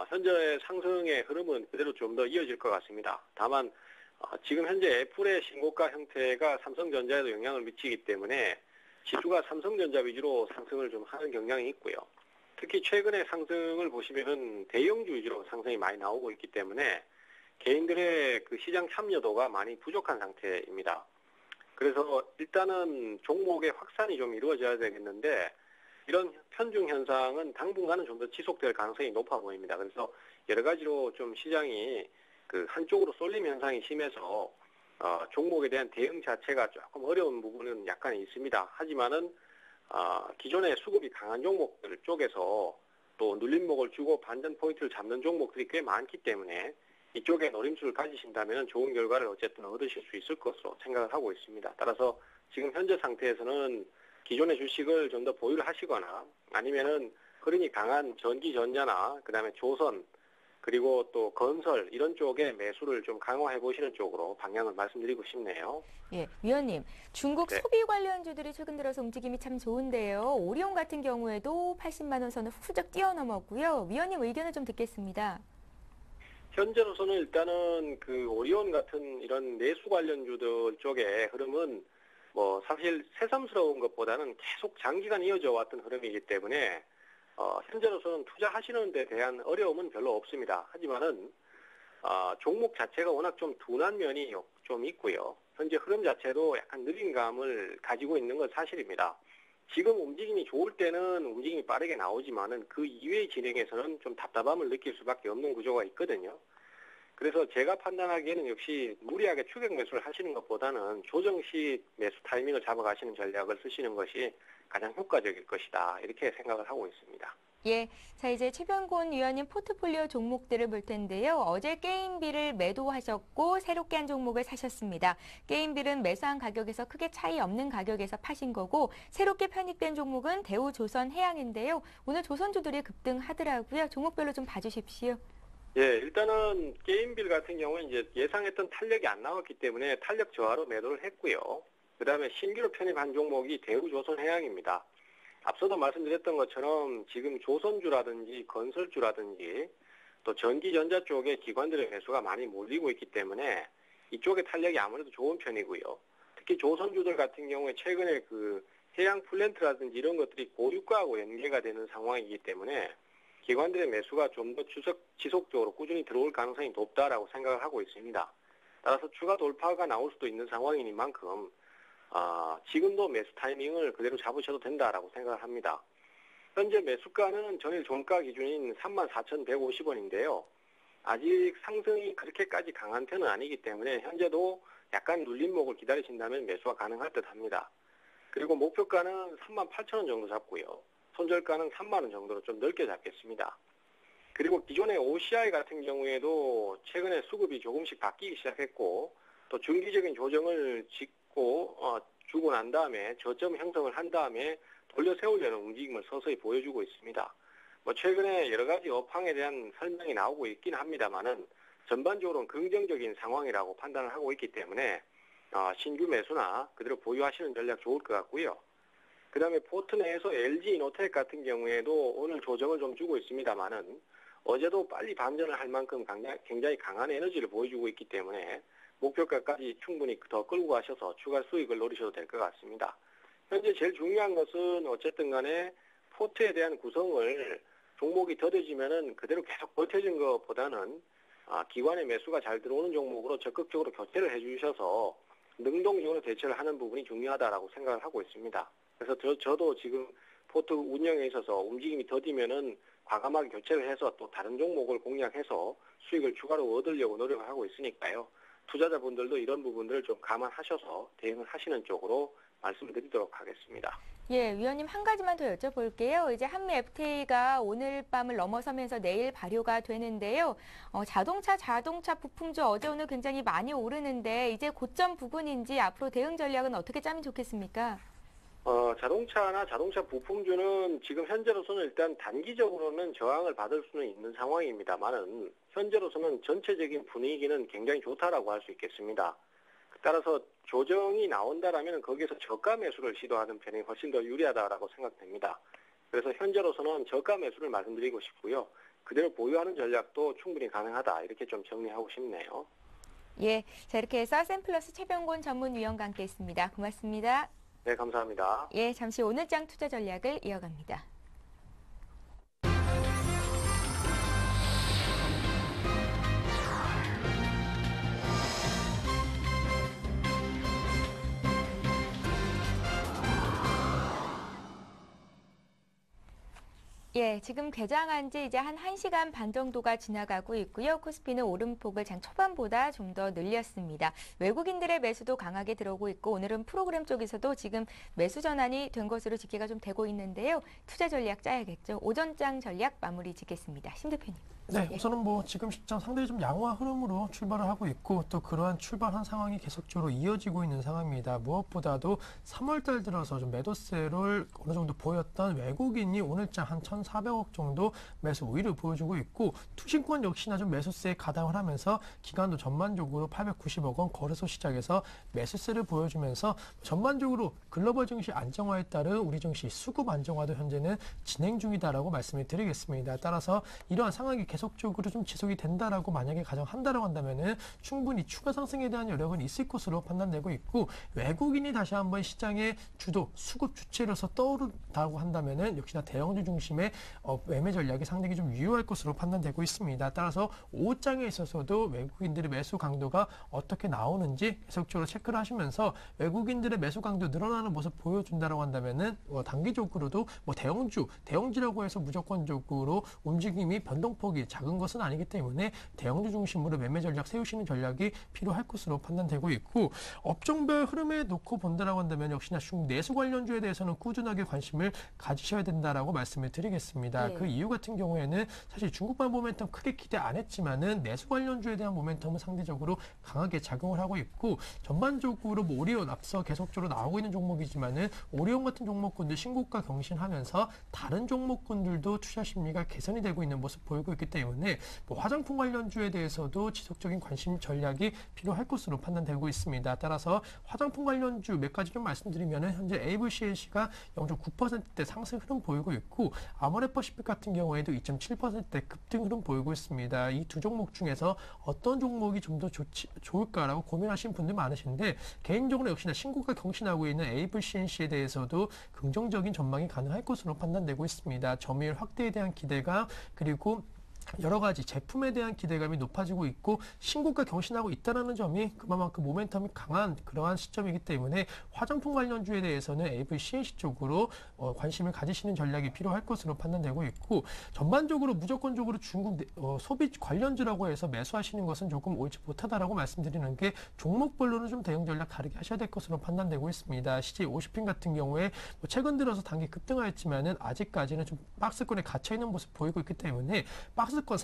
현재 상승의 흐름은 그대로 좀 더 이어질 것 같습니다. 다만 지금 현재 애플의 신고가 형태가 삼성전자에도 영향을 미치기 때문에 지수가 삼성전자 위주로 상승을 좀 하는 경향이 있고요. 특히 최근의 상승을 보시면은 대형주 위주로 상승이 많이 나오고 있기 때문에 개인들의 그 시장 참여도가 많이 부족한 상태입니다. 그래서 일단은 종목의 확산이 좀 이루어져야 되겠는데 이런 편중 현상은 당분간은 좀 더 지속될 가능성이 높아 보입니다. 그래서 여러 가지로 좀 시장이 그 한쪽으로 쏠림 현상이 심해서 종목에 대한 대응 자체가 조금 어려운 부분은 약간 있습니다. 하지만은 기존의 수급이 강한 종목들 쪽에서 또 눌림목을 주고 반전 포인트를 잡는 종목들이 꽤 많기 때문에 이쪽에 노림수를 가지신다면 좋은 결과를 어쨌든 얻으실 수 있을 것으로 생각을 하고 있습니다. 따라서 지금 현재 상태에서는 기존의 주식을 좀 더 보유를 하시거나 아니면은 흐름이 강한 전기전자나 그다음에 조선 그리고 또 건설 이런 쪽에 매수를 좀 강화해 보시는 쪽으로 방향을 말씀드리고 싶네요. 예, 위원님, 중국 네. 소비 관련주들이 최근 들어서 움직임이 참 좋은데요. 오리온 같은 경우에도 80만 원 선을 훌쩍 뛰어넘었고요. 위원님 의견을 좀 듣겠습니다. 현재로서는 일단은 그 오리온 같은 이런 내수 관련주들 쪽의 흐름은 뭐 사실 새삼스러운 것보다는 계속 장기간 이어져 왔던 흐름이기 때문에 현재로서는 투자하시는 데 대한 어려움은 별로 없습니다. 하지만은 종목 자체가 워낙 좀 둔한 면이 좀 있고요. 현재 흐름 자체도 약간 느린 감을 가지고 있는 건 사실입니다. 지금 움직임이 좋을 때는 움직임이 빠르게 나오지만은 그 이외의 진행에서는 좀 답답함을 느낄 수밖에 없는 구조가 있거든요. 그래서 제가 판단하기에는 역시 무리하게 추격 매수를 하시는 것보다는 조정 시 매수 타이밍을 잡아가시는 전략을 쓰시는 것이 가장 효과적일 것이다. 이렇게 생각을 하고 있습니다. 예, 자 이제 최병곤 위원님 포트폴리오 종목들을 볼 텐데요. 어제 게임빌을 매도하셨고 새롭게 한 종목을 사셨습니다. 게임빌은 매수한 가격에서 크게 차이 없는 가격에서 파신 거고 새롭게 편입된 종목은 대우조선해양인데요. 오늘 조선주들이 급등하더라고요. 종목별로 좀 봐주십시오. 예, 일단은 게임빌 같은 경우는 이제 예상했던 탄력이 안 나왔기 때문에 탄력 저하로 매도를 했고요. 그 다음에 신규로 편입한 종목이 대우조선해양입니다. 앞서도 말씀드렸던 것처럼 지금 조선주라든지 건설주라든지 또 전기전자 쪽에 기관들의 매수가 많이 몰리고 있기 때문에 이쪽의 탄력이 아무래도 좋은 편이고요. 특히 조선주들 같은 경우에 최근에 그 해양 플랜트라든지 이런 것들이 고유가하고 연계가 되는 상황이기 때문에 기관들의 매수가 좀 더 지속적으로 꾸준히 들어올 가능성이 높다라고 생각을 하고 있습니다. 따라서 추가 돌파가 나올 수도 있는 상황이니만큼 지금도 매수 타이밍을 그대로 잡으셔도 된다라고 생각을 합니다. 현재 매수가는 전일 종가 기준인 34,150원인데요. 아직 상승이 그렇게까지 강한 편은 아니기 때문에 현재도 약간 눌림목을 기다리신다면 매수가 가능할 듯합니다. 그리고 목표가는 38,000원 정도 잡고요. 손절가는 3만 원 정도로 좀 넓게 잡겠습니다. 그리고 기존의 OCI 같은 경우에도 최근에 수급이 조금씩 바뀌기 시작했고 또 중기적인 조정을 주고 난 다음에 저점 형성을 한 다음에 돌려 세우려는 움직임을 서서히 보여주고 있습니다. 뭐 최근에 여러 가지 업황에 대한 설명이 나오고 있긴 합니다만은 전반적으로는 긍정적인 상황이라고 판단을 하고 있기 때문에 신규 매수나 그대로 보유하시는 전략 좋을 것 같고요. 그 다음에 포트 내에서 LG이노텍 같은 경우에도 오늘 조정을 좀 주고 있습니다만은 어제도 빨리 반전을 할 만큼 굉장히 강한 에너지를 보여주고 있기 때문에 목표가까지 충분히 더 끌고 가셔서 추가 수익을 노리셔도 될 것 같습니다. 현재 제일 중요한 것은 어쨌든 간에 포트에 대한 구성을 종목이 더뎌지면은 그대로 계속 버텨진 것보다는 기관의 매수가 잘 들어오는 종목으로 적극적으로 교체를 해주셔서 능동적으로 대처를 하는 부분이 중요하다라고 생각을 하고 있습니다. 그래서 저도 지금 포트 운영에 있어서 움직임이 더디면은 과감하게 교체를 해서 또 다른 종목을 공략해서 수익을 추가로 얻으려고 노력을 하고 있으니까요. 투자자분들도 이런 부분들을 좀 감안하셔서 대응을 하시는 쪽으로 말씀드리도록 하겠습니다. 예, 위원님 한 가지만 더 여쭤볼게요. 이제 한미 FTA가 오늘 밤을 넘어서면서 내일 발효가 되는데요. 자동차 부품주 어제 오늘 굉장히 많이 오르는데 이제 고점 부근인지 앞으로 대응 전략은 어떻게 짜면 좋겠습니까? 자동차나 자동차 부품주는 지금 현재로서는 일단 단기적으로는 저항을 받을 수는 있는 상황입니다만은 현재로서는 전체적인 분위기는 굉장히 좋다라고 할 수 있겠습니다. 따라서 조정이 나온다라면 거기에서 저가 매수를 시도하는 편이 훨씬 더 유리하다라고 생각됩니다. 그래서 현재로서는 저가 매수를 말씀드리고 싶고요. 그대로 보유하는 전략도 충분히 가능하다. 이렇게 좀 정리하고 싶네요. 예, 자 이렇게 해서 샘플러스 최병곤 전문위원과 함께했습니다. 고맙습니다. 네, 감사합니다. 예, 잠시 오늘장 투자 전략을 이어갑니다. 예, 지금 개장한 지 이제 한 1시간 반 정도가 지나가고 있고요. 코스피는 오름폭을 장 초반보다 좀 더 늘렸습니다. 외국인들의 매수도 강하게 들어오고 있고 오늘은 프로그램 쪽에서도 지금 매수 전환이 된 것으로 집계가 좀 되고 있는데요. 투자 전략 짜야겠죠. 오전장 전략 마무리 짓겠습니다. 심 대표님. 네, 우선은 뭐 지금 시장 상당히 좀 양호한 흐름으로 출발을 하고 있고 또 그러한 출발한 상황이 계속적으로 이어지고 있는 상황입니다. 무엇보다도 3월달 들어서 좀 매도세를 어느 정도 보였던 외국인이 오늘장 한 1,400억 정도 매수 우위를 보여주고 있고 투신권 역시나 좀 매수세에 가담을 하면서 기간도 전반적으로 890억 원 거래소 시작에서 매수세를 보여주면서 전반적으로 글로벌 증시 안정화에 따른 우리 증시 수급 안정화도 현재는 진행 중이다라고 말씀을 드리겠습니다. 따라서 이러한 상황이 계속적으로 좀 지속이 된다라고 만약에 가정한다라고 한다면은 충분히 추가 상승에 대한 여력은 있을 것으로 판단되고 있고 외국인이 다시 한번 시장의 주도 수급 주체로서 떠오른다고 한다면은 역시나 대형주 중심의 매매 전략이 상당히 좀 유효할 것으로 판단되고 있습니다. 따라서 오후장에 있어서도 외국인들의 매수 강도가 어떻게 나오는지 계속적으로 체크를 하시면서 외국인들의 매수 강도 늘어나는 모습 보여준다라고 한다면은 단기적으로도 뭐 대형주라고 해서 무조건적으로 움직임이 변동폭이 작은 것은 아니기 때문에 대형주 중심으로 매매 전략 세우시는 전략이 필요할 것으로 판단되고 있고 업종별 흐름에 놓고 본다라고 한다면 역시나 중국 내수 관련주에 대해서는 꾸준하게 관심을 가지셔야 된다라고 말씀을 드리겠습니다. 네. 그 이유 같은 경우에는 사실 중국발 모멘텀 크게 기대 안 했지만은 내수 관련주에 대한 모멘텀은 상대적으로 강하게 작용을 하고 있고 전반적으로 뭐 오리온 앞서 계속적으로 나오고 있는 종목이지만은 오리온 같은 종목군들 신고가 경신하면서 다른 종목군들도 투자 심리가 개선이 되고 있는 모습 보이고 있기 때문에 뭐 화장품 관련주에 대해서도 지속적인 관심 전략이 필요할 것으로 판단되고 있습니다. 따라서 화장품 관련주 몇 가지 좀 말씀드리면은 현재 AVCNC가 0.9%대 상승 흐름 보이고 있고 아모레퍼시픽 같은 경우에도 2.7%대 급등 흐름 보이고 있습니다. 이 두 종목 중에서 어떤 종목이 좀 더 좋을까라고 고민하신 분들 많으신데 개인적으로 역시나 신고가 경신하고 있는 AVCNC에 대해서도 긍정적인 전망이 가능할 것으로 판단되고 있습니다. 점유율 확대에 대한 기대감 그리고 여러 가지 제품에 대한 기대감이 높아지고 있고 신고가 경신하고 있다는 점이 그만큼 모멘텀이 강한 그러한 시점이기 때문에 화장품 관련주에 대해서는 AVCNC 쪽으로 관심을 가지시는 전략이 필요할 것으로 판단되고 있고 전반적으로 무조건적으로 중국 소비 관련주라고 해서 매수하시는 것은 조금 옳지 못하다라고 말씀드리는 게 종목별로는 좀 대응 전략 다르게 하셔야 될 것으로 판단되고 있습니다. CJ50핀 같은 경우에 뭐 최근 들어서 단기 급등하였지만은 아직까지는 좀 박스권에 갇혀 있는 모습 보이고 있기 때문에 박스권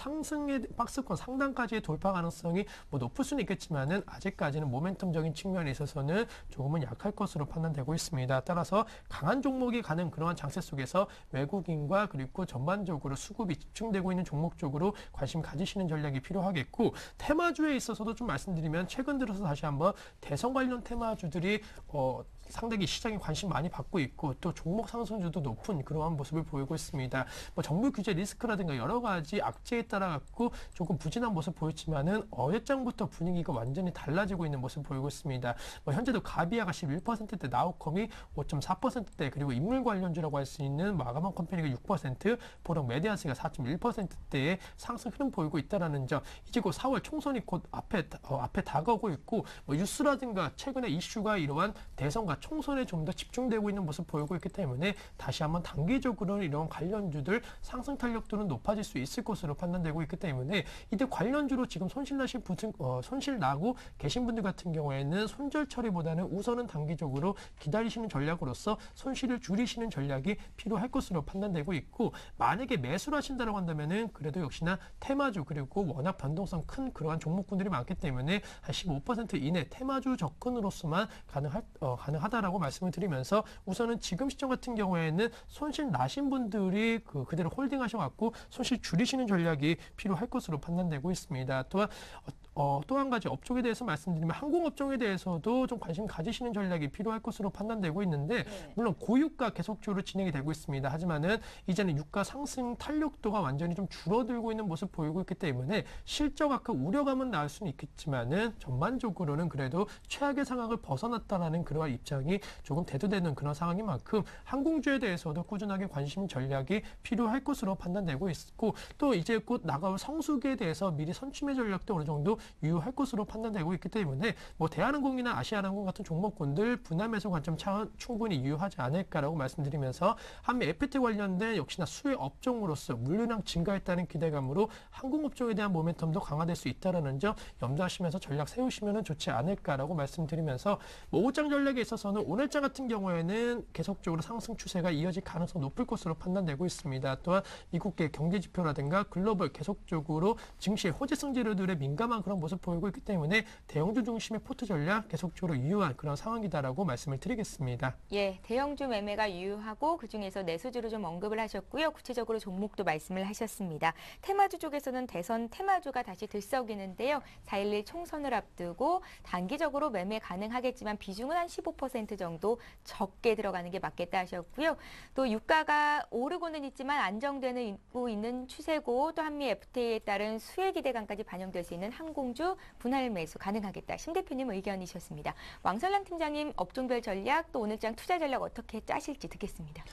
상단까지의 돌파 가능성이 뭐 높을 수는 있겠지만은 아직까지는 모멘텀적인 측면에 있어서는 조금은 약할 것으로 판단되고 있습니다. 따라서 강한 종목이 가는 그러한 장세 속에서 외국인과 그리고 전반적으로 수급이 집중되고 있는 종목 쪽으로 관심 가지시는 전략이 필요하겠고 테마주에 있어서도 좀 말씀드리면 최근 들어서 다시 한번 대선 관련 테마주들이 상당히 시장에 관심 많이 받고 있고 또 종목 상승률도 높은 그러한 모습을 보이고 있습니다. 뭐 정부 규제 리스크라든가 여러 가지 악재에 따라 갖고 조금 부진한 모습 보였지만은 어제장부터 분위기가 완전히 달라지고 있는 모습 보이고 있습니다. 뭐 현재도 가비아가 11%대, 나우컴이 5.4%대, 그리고 인물 관련주라고 할 수 있는 마가망 컴퍼니가 6%, 보령 메디안스가 4.1%대의 상승 흐름 보이고 있다라는 점. 이제 곧 4월 총선이 곧 앞에 다가오고 있고 뭐 뉴스라든가 최근에 이슈가 이러한 대선과 총선에 좀 더 집중되고 있는 모습 보이고 있기 때문에 다시 한번 단기적으로는 이런 관련주들 상승 탄력도는 높아질 수 있을 것으로 판단되고 있기 때문에 이때 관련주로 지금 손실 나고 계신 분들 같은 경우에는 손절 처리보다는 우선은 단기적으로 기다리시는 전략으로서 손실을 줄이시는 전략이 필요할 것으로 판단되고 있고 만약에 매수를 하신다고 한다면은 그래도 역시나 테마주 그리고 워낙 변동성 큰 그러한 종목군들이 많기 때문에 한 15% 이내 테마주 접근으로서만 가능하다라고 말씀을 드리면서 우선은 지금 시점 같은 경우에는 손실 나신 분들이 그대로 홀딩하셔갖고 손실 줄이시는 전략이 필요할 것으로 판단되고 있습니다. 또한 또 한 가지 업종에 대해서 말씀드리면 항공업종에 대해서도 좀 관심 가지시는 전략이 필요할 것으로 판단되고 있는데 물론 고유가 계속적으로 진행이 되고 있습니다. 하지만은 이제는 유가 상승 탄력도가 완전히 좀 줄어들고 있는 모습 보이고 있기 때문에 실적 악화 우려감은 나올 수는 있겠지만은 전반적으로는 그래도 최악의 상황을 벗어났다라는 그러한 입장이 조금 대두되는 그런 상황인 만큼 항공주에 대해서도 꾸준하게 관심 전략이 필요할 것으로 판단되고 있고 또 이제 곧 나가올 성수기에 대해서 미리 선취매 전략도 어느 정도 유효할 것으로 판단되고 있기 때문에 뭐 대한항공이나 아시아항공 같은 종목군들 분할 매수 관점 차원 충분히 유효하지 않을까라고 말씀드리면서 한미 FTA 관련된 역시나 수혜 업종으로서 물류량 증가했다는 기대감으로 항공업종에 대한 모멘텀도 강화될 수 있다는 점 염두하시면서 전략 세우시면 좋지 않을까라고 말씀드리면서 뭐 오장 전략에 있어서는 오늘장 같은 경우에는 계속적으로 상승 추세가 이어질 가능성 높을 것으로 판단되고 있습니다. 또한 미국계 경제 지표라든가 글로벌 계속적으로 증시의 호재성 재료들의 민감한 그런 모습 보이고 있기 때문에 대형주 중심의 포트 전략 계속적으로 유효한 그런 상황이다라고 말씀을 드리겠습니다. 예, 대형주 매매가 유효하고 그중에서 내수주로 좀 언급을 하셨고요. 구체적으로 종목도 말씀을 하셨습니다. 테마주 쪽에서는 대선 테마주가 다시 들썩이는데요. 4.11 총선을 앞두고 단기적으로 매매 가능하겠지만 비중은 한 15% 정도 적게 들어가는 게 맞겠다 하셨고요. 또 유가가 오르고는 있지만 안정되고 있는 추세고 또 한미 FTA에 따른 수혜 기대감까지 반영될 수 있는 항공주 분할 매수 가능하겠다. 심 대표님 의견이셨습니다. 왕설랑 팀장님 업종별 전략 또 오늘장 투자 전략 어떻게 짜실지 듣겠습니다.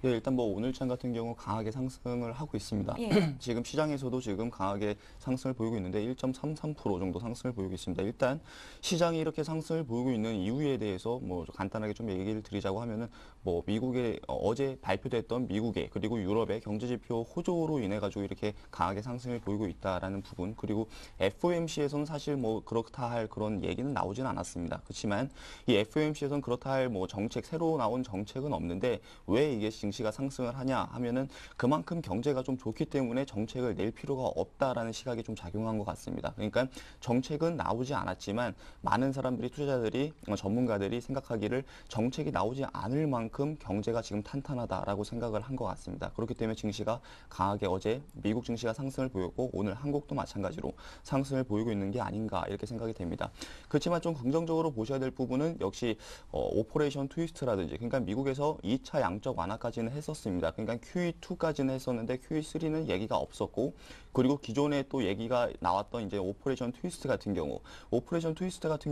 예, 일단 뭐 오늘장 같은 경우 강하게 상승을 하고 있습니다. 예. 지금 시장에서도 지금 강하게 상승을 보이고 있는데 1.33% 정도 상승을 보이고 있습니다. 일단 시장이 이렇게 상승을 보이고 있는 이유에 대해서 뭐 간단하게 좀 얘기를 드리자고 하면은 뭐 미국의 어제 발표됐던 미국의 그리고 유럽의 경제 지표 호조로 인해 가지고 이렇게 강하게 상승을 보이고 있다라는 부분, 그리고 FOMC에서는 사실 뭐 그렇다 할 그런 얘기는 나오지는 않았습니다. 그렇지만 이 FOMC에서는 그렇다 할 뭐 정책, 새로 나온 정책은 없는데 왜 이게 증시가 상승을 하냐 하면은 그만큼 경제가 좀 좋기 때문에 정책을 낼 필요가 없다라는 시각이 좀 작용한 것 같습니다. 그러니까 정책은 나오지 않았지만 많은 사람들이, 투자자들이, 전문가들이 생각하기를 정책이 나오지 않을 만큼 경제가 지금 탄탄하다라고 생각을 한 것 같습니다. 그렇기 때문에 증시가 강하게 어제 미국 증시가 상승을 보였고 오늘 한국도 마찬가지로 상승을 보이고 있는 게 아닌가 이렇게 생각이 됩니다. 그렇지만 좀 긍정적으로 보셔야 될 부분은 역시 오퍼레이션 트위스트라든지, 그러니까 미국에서 2차 양적 완화까지는 했었습니다. 그러니까 QE2까지는 했었는데 QE3는 얘기가 없었고, 그리고 기존에 또 얘기가 나왔던 이제 오퍼레이션 트위스트 같은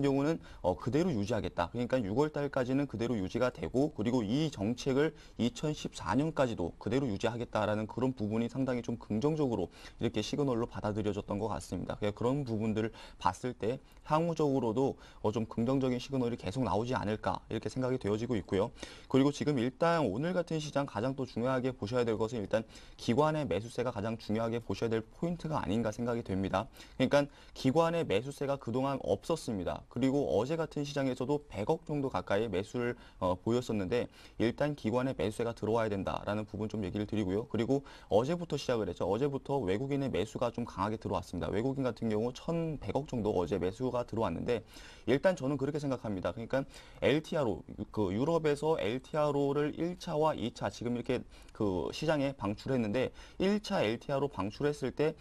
경우는 그대로 유지하겠다. 그러니까 6월 달까지는 그대로 유지가 되고, 그리고 이 정책을 2014년까지도 그대로 유지하겠다라는 그런 부분이 상당히 좀 긍정적으로 이렇게 시그널로 받아들여졌던 것 같습니다. 그런 부분들을 봤을 때 향후적으로도 좀 긍정적인 시그널이 계속 나오지 않을까 이렇게 생각이 되어지고 있고요. 그리고 지금 일단 오늘 같은 시장 가장 또 중요하게 보셔야 될 것은 일단 기관의 매수세가 가장 중요하게 보셔야 될 포인트가 아닌가 생각이 됩니다. 그러니까 기관의 매수세가 그동안 없었습니다. 그리고 어제 같은 시장에서도 100억 정도 가까이 매수를 보였었는데 일단 기관의 매수세가 들어와야 된다라는 부분 좀 얘기를 드리고요. 그리고 어제부터 시작을 했죠. 어제부터 외국인의 매수가 좀 강하게 들어왔습니다. 외국인 같은 경우 1,100억 정도 어제 매수가 들어왔는데 일단 저는 그렇게 생각합니다. 그러니까 LTRO, 그 유럽에서 LTRO를 1차와 2차 지금 이렇게 그 시장에 방출했는데 1차 LTRO 방출했을 때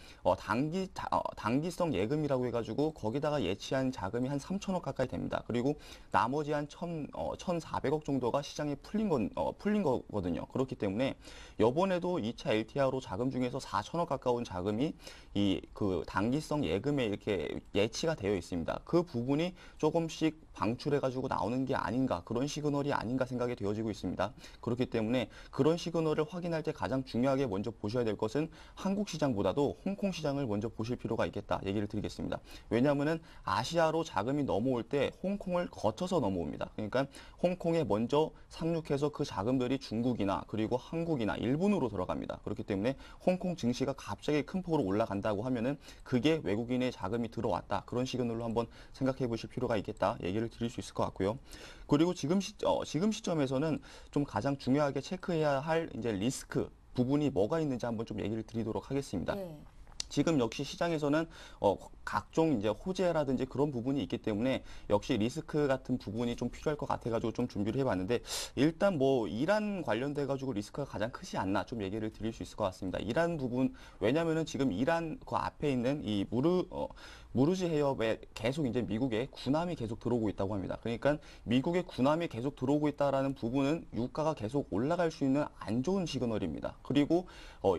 단기성 예금이라고 해가지고 거기다가 예치한 자금이 한 3천억 가까이 됩니다. 그리고 나머지 한 1,400억 정도가 시장에 풀린 거거든요. 그렇기 때문에 이번에도 2차 LTRO 자금 중에서 4천억 가까운 자금이 이 그 단기성 예금에 이렇게 예치가 되어 있습니다. 그 부분이 조금씩 방출해가지고 나오는 게 아닌가, 그런 시그널이 아닌가 생각이 되어지고 있습니다. 그렇기 때문에 그런 시그널을 확인할 때 가장 중요하게 먼저 보셔야 될 것은 한국 시장보다도 홍콩 시장을 먼저 보실 필요가 있겠다 얘기를 드리겠습니다. 왜냐하면은 아시아로 자금이 넘어올 때 홍콩을 거쳐서 넘어옵니다. 그러니까 홍콩에 먼저 상륙해서 그 자금들이 중국이나 그리고 한국이나 일본으로 들어갑니다. 그렇기 때문에 홍콩 증시가 갑자기 큰 폭으로 올라간다고 하면은 그게 외국인의 자금이 들어왔다, 그런 시그널로 한번 생각해 보실 필요가 있겠다 얘기를 드릴 수 있을 것 같고요. 그리고 지금 시점에서는 좀 가장 중요하게 체크해야 할 이제 리스크 부분이 뭐가 있는지 한번 좀 얘기를 드리도록 하겠습니다. 예. 지금 역시 시장에서는 각종 이제 호재라든지 그런 부분이 있기 때문에 역시 리스크 같은 부분이 좀 필요할 것 같아가지고 좀 준비를 해봤는데, 일단 뭐 이란 관련돼가지고 리스크가 가장 크지 않나 좀 얘기를 드릴 수 있을 것 같습니다. 이란 부분, 왜냐면은 지금 이란 그 앞에 있는 이 무르지 해협에 계속 이제 미국의 군함이 계속 들어오고 있다고 합니다. 그러니까 미국의 군함이 계속 들어오고 있다라는 부분은 유가가 계속 올라갈 수 있는 안 좋은 시그널입니다. 그리고